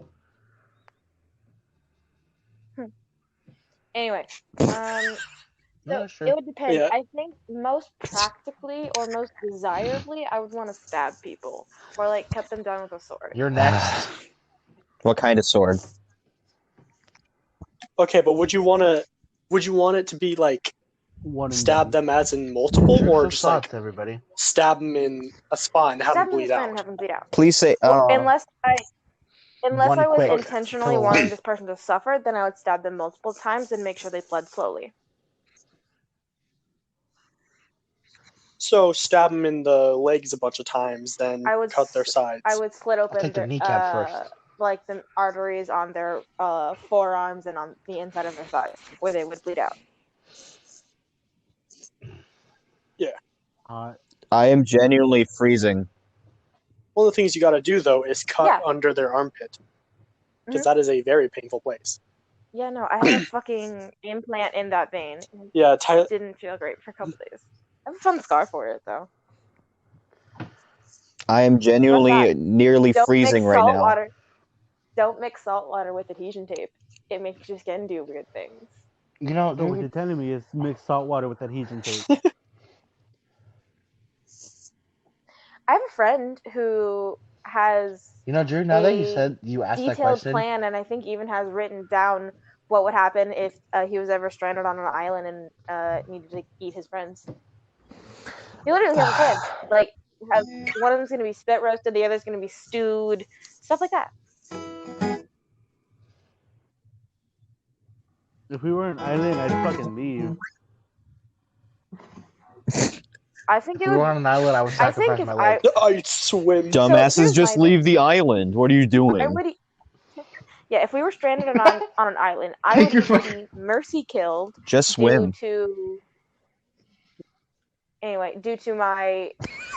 Anyway, Yeah, so sure. it would depend. Yeah. I think most practically or most desirably, I would want to stab people or like cut them down with a sword. You're next. What kind of sword? Okay, but would you want it to be like One and stab done. them as in multiple, Shoot or some just thoughts, like everybody. stab them in a spine and have them Stab them in bleed the spine out? and have them bleed out. Please say. Unless I One was quick intentionally kill. wanting this person to suffer, then I would stab them multiple times and make sure they bled slowly. So stab them in the legs a bunch of times, then I would cut their sides. I would slit open take the their kneecap first. like the arteries on their forearms and on the inside of their thighs, where they would bleed out. Yeah. I am genuinely freezing. One of the things you got to do though is cut under their armpit, because that is a very painful place. Yeah, no, I had a fucking implant in that vein. Yeah, It didn't feel great for a couple days. I have a fun scar for it though. I am genuinely nearly freezing right now. Water. Don't mix salt water with adhesion tape. It makes your skin do weird things. You know, So what you're telling me is mix salt water with adhesion tape. I have a friend who has Drew, now that you asked that detailed question, plan, and I think even has written down what would happen if he was ever stranded on an island and needed to eat his friends. He literally has a plan. Like, one of them's going to be spit roasted, the other's going to be stewed, stuff like that. If we were an island, I'd fucking leave. I think if we were on an island, I would sacrifice my leg. I'd swim. Dumbasses, just leave the island. What are you doing? Yeah, if we were stranded on an island, I would be mercy killed. Just swim. Due to my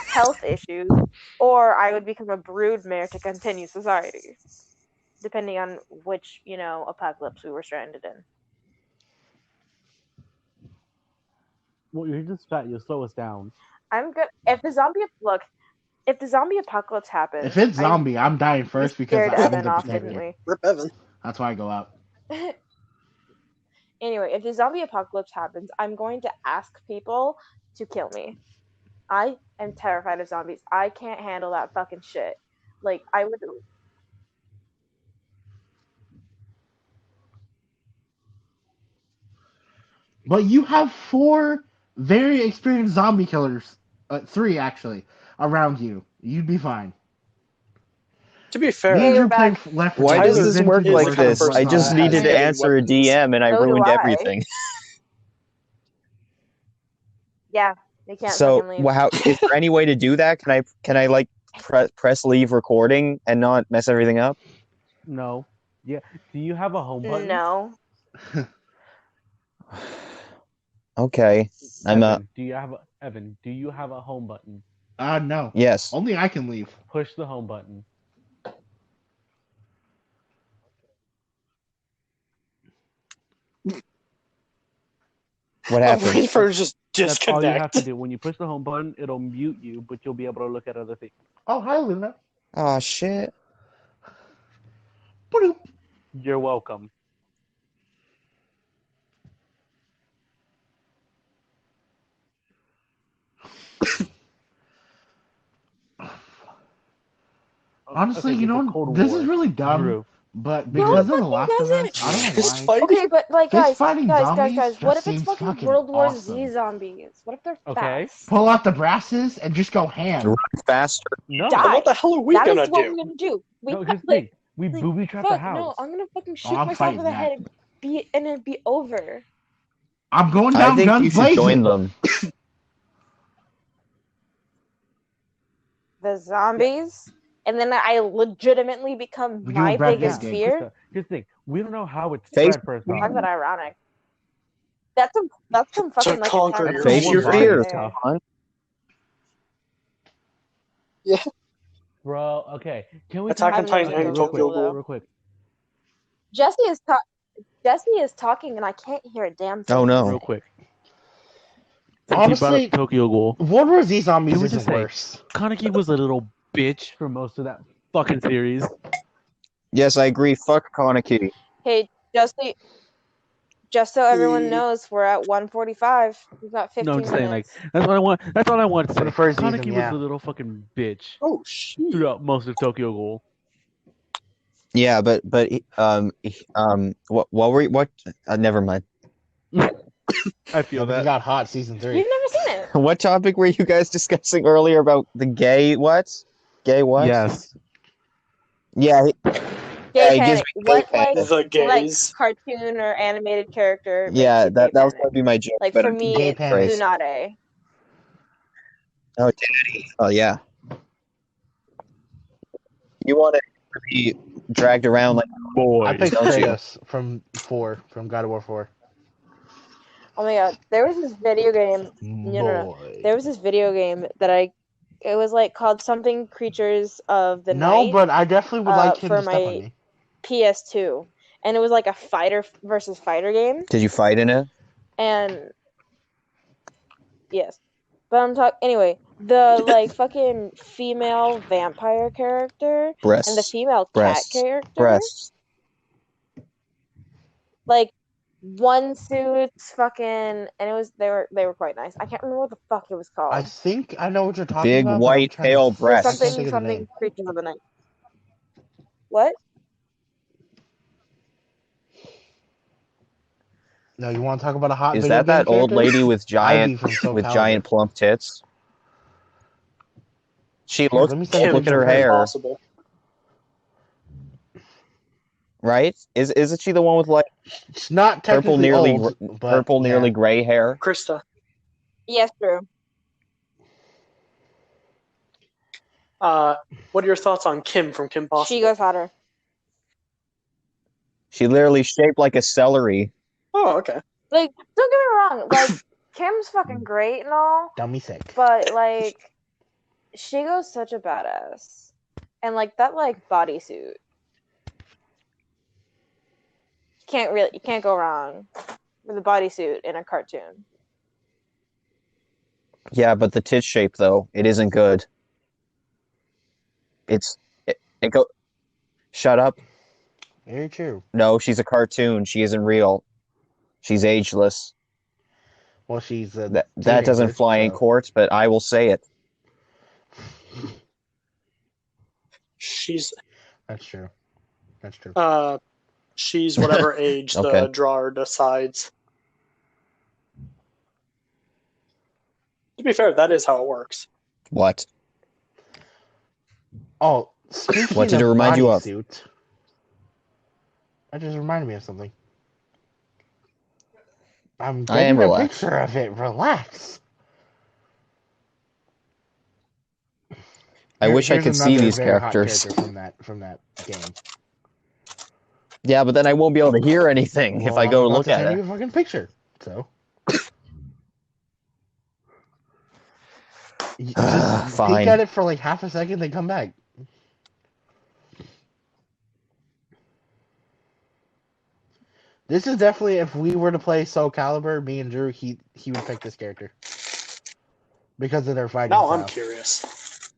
health issues, or I would become a broodmare to continue society, depending on which, apocalypse we were stranded in. Well, you're just fat. You'll slow us down. I'm good. If the zombie apocalypse happens, if it's zombie, I'm dying first because I'm Evan the off, potato. didn't we? Rip Evan. That's why I go out. Anyway, if the zombie apocalypse happens, I'm going to ask people to kill me. I am terrified of zombies. I can't handle that fucking shit. Like, I would. But you have 4 very experienced zombie killers, 3 actually, around you. You'd be fine. To be Me fair, Hey, and you're Drew played back. Left 4 Why Dead. does Tyler We've this been work through the is the like worst kind of this? I person zombies just that in has needed to history. many answer a weapons. DM and I So do ruined I. everything. Yeah, they can't So, fucking leave. how is there any way to do that? Can I like press leave recording and not mess everything up? No. Yeah. Do you have a home button? No. Okay. Evan, do you have a home button? No. Yes. Only I can leave. Push the home button. What I'm happened? waiting for it to just That's all you have disconnect. to do. When you push the home button, it'll mute you, but you'll be able to look at other things. Oh, hi, Luna. Oh shit. Boop. You're welcome. Honestly, Okay, you it's a know, Cold this is War. really dumb, Drew. but No, it because of The fucking Last of Us, doesn't. I don't know Fist why. fighting? Okay, but like, Fist guys, fighting guys, guys, zombies guys. What just if it's seems fucking fucking World War Z awesome. zombies? What if they're Okay. fast? Pull out the brasses and just go ham. Run faster. No. And what Die. the hell are we That is gonna what do? we're gonna do. We No, here's the like, thing. We like, booby trapped the fuck house. no. I'm gonna fucking Oh, shoot I'm myself in fighting the that. head and it'd be over. I'm going I down think guns you should join blazing. them. The zombies, and then I legitimately become We do my a Brad Pitt biggest game. fear. Here's the thing. We don't know how it's Face spread for a Talk zombie. about ironic. That's some To fucking like conquer Attack your on Face Titan your fear. shit right fears. there. Come on. Yeah. Bro, okay. Can we Attack talk on I've never Titan seen and those Tokyo people though. Ghoul. real quick. Jesse is talking and I can't hear a damn thing Oh he's no. Real saying. quick. Since you brought Honestly, up Tokyo Ghoul, World War Z zombies can we isn't just say worse. Kaneki was a little bitch for most of that fucking series? Yes, I agree. Fuck Kaneki. Hey, just so everyone knows, we're at 1:45. We've got No, 15 I'm just saying, like, minutes. that's what I want. That's all I want to For say. the first Kaneki season, was yeah. a little fucking bitch Oh shit. throughout most of Tokyo Ghoul. Yeah, but what? Never mind. I feel Yeah, but that. it got hot season 3. You've never seen it. What topic were you guys discussing earlier about the gay what? Gay what? Yes. Yeah, Gay he gives panic. me gay What panic. The gays. cartoon or animated character makes Yeah, you gay that was panic? gonna be my joke. Like but for I'm me, Gay it's panic. Tsunade. Oh, daddy. Oh yeah. You want to be dragged around like Boy. I picked don't you? Kratos from God of War 4. Oh my god, there was this video game. No. Boy. There was this video game that it was like called something Creatures of the No, Night but I definitely would like him for to step on my me. PS2, and it was like a fighter versus fighter game. Did you fight in it? And yes, but I'm talking anyway. The like fucking female vampire character and the Breasts. female cat Breasts. character, Breasts. like one suits fucking, and they were quite nice. I can't remember what the fuck it was I called. think I know what you're talking Big about. But I'm white trying to pale I There's breasts. can't think something of the name. Creatures of the Night. What? No, you want to talk about a hot Is video that game old character? lady with Ivy from Soul Calibur. giant plump tits? She Here, looks. let me send Kim Look at her from hair. Impossible. Right? Isn't she the one with like It's not purple, technically nearly old, but nearly gray hair? Krista. Yes, true. What are your thoughts on Kim from Kim Possible? She goes hotter. She literally shaped like a celery. Oh, okay. Like, don't get me wrong. Like, Kim's fucking great and all, dummy sick. but like, she goes such a badass, and like that like bodysuit. You can't go wrong with a bodysuit in a cartoon. Yeah, but the tit shape though, it isn't good. It go. Shut up. Very true. No, she's a cartoon. She isn't real. She's ageless. Well, she's a That doesn't teenager, fly in so- court, but I will say it. That's true. That's true. She's whatever age Okay. the drawer decides. To be fair, that is how it works. What? Oh, speaking What did it of remind you of? bodysuit, that just reminded me of something. I'm I am getting a relaxed. picture of it. Relax. I wish I Here's could see another these very hot characters. character from that game. Yeah, but then I won't be able to hear anything if Well, I I'm go about look to at send it. you a fucking picture. So just Fine. peek at it for like half a second, then come back. This is definitely, if we were to play Soul Calibur, me and Drew, he would pick this character because of their fighting Now style. I'm curious.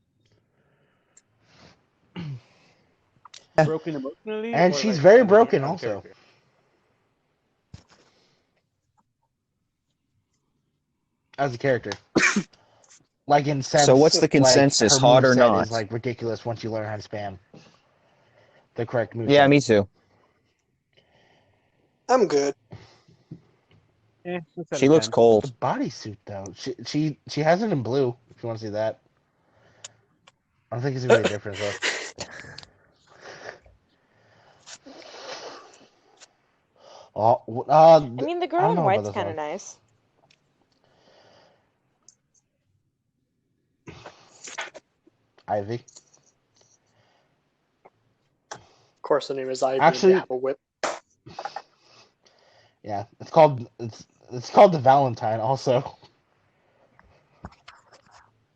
Broken emotionally, And or she's like very as broken a also. character? As a character. Like in sense, So what's the consensus, like her hot or moveset not? is like ridiculous once you learn how to spam the correct moveset. Yeah, me too. I'm good. Just out She of looks 10. The cold. bodysuit though, she has it in blue. If you want to see that, I don't think it's gonna be a difference though. I mean, the I girl don't in know about white's this kind of one. nice. Ivy. Of course, the name is Ivy, Actually- and they have a whip. Yeah, it's called the Valentine also.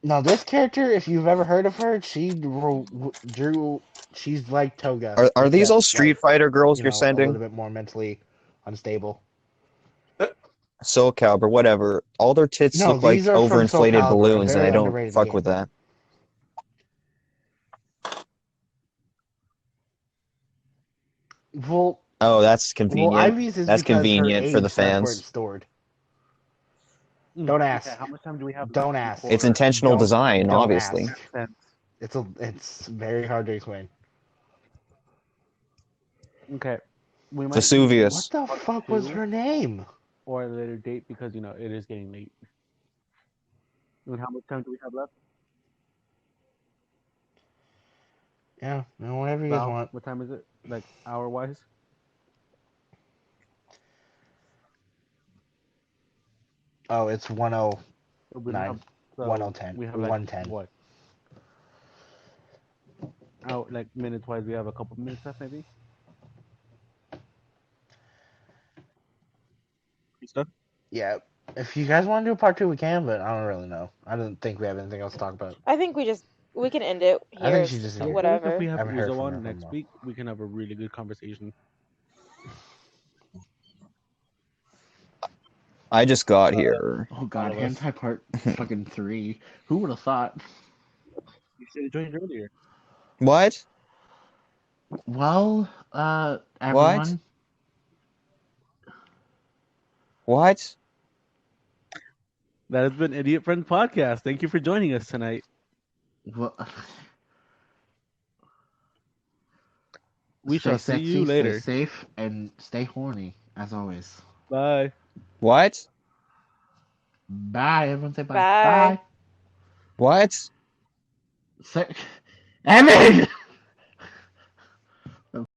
Now this character, if you've ever heard of her, she's like Toga. Are these except, all Street Fighter girls you you're know, a sending? little bit more mentally unstable. Soul Calibur, whatever. All their tits No, look like these are from Soul overinflated Calibur, a balloons, and very I don't underrated fuck game. with that. Well, Oh, that's convenient. Ivy's is That's because convenient her for the age, that's where it's fans. stored. Don't ask. Okay, how much time do we have? Don't left ask. before- It's intentional Don't- design, don't obviously. ask. It's very hard to explain. Okay, we might Vesuvius. What the fuck was her name? or a later date because it is getting late. And how much time do we have left? Yeah, whatever you guys Val, want. what time is it? Like hour wise? Oh, it's 1:09. We don't have, 1:10. We have like 1:10. what? Oh, like minutes wise, we have a couple minutes left, maybe. Stuff. Yeah, if you guys want to do a part 2, we can, but I don't really know. I don't think we have anything else to talk about. I think we can end it here. I think she's just here. Whatever. If we I have haven't heard Uzo from her on for a next while. week, we can have a really good conversation. I just got here. Oh god, All of us. hentai part fucking 3. Who would have thought? You should have joined earlier. What? Well, everyone. What? That has been Idiot Friends Podcast. Thank you for joining us tonight. Well, We shall see you later. Stay safe and stay horny, as always. Bye. What? Bye. Everyone say bye. Bye. What? Evan!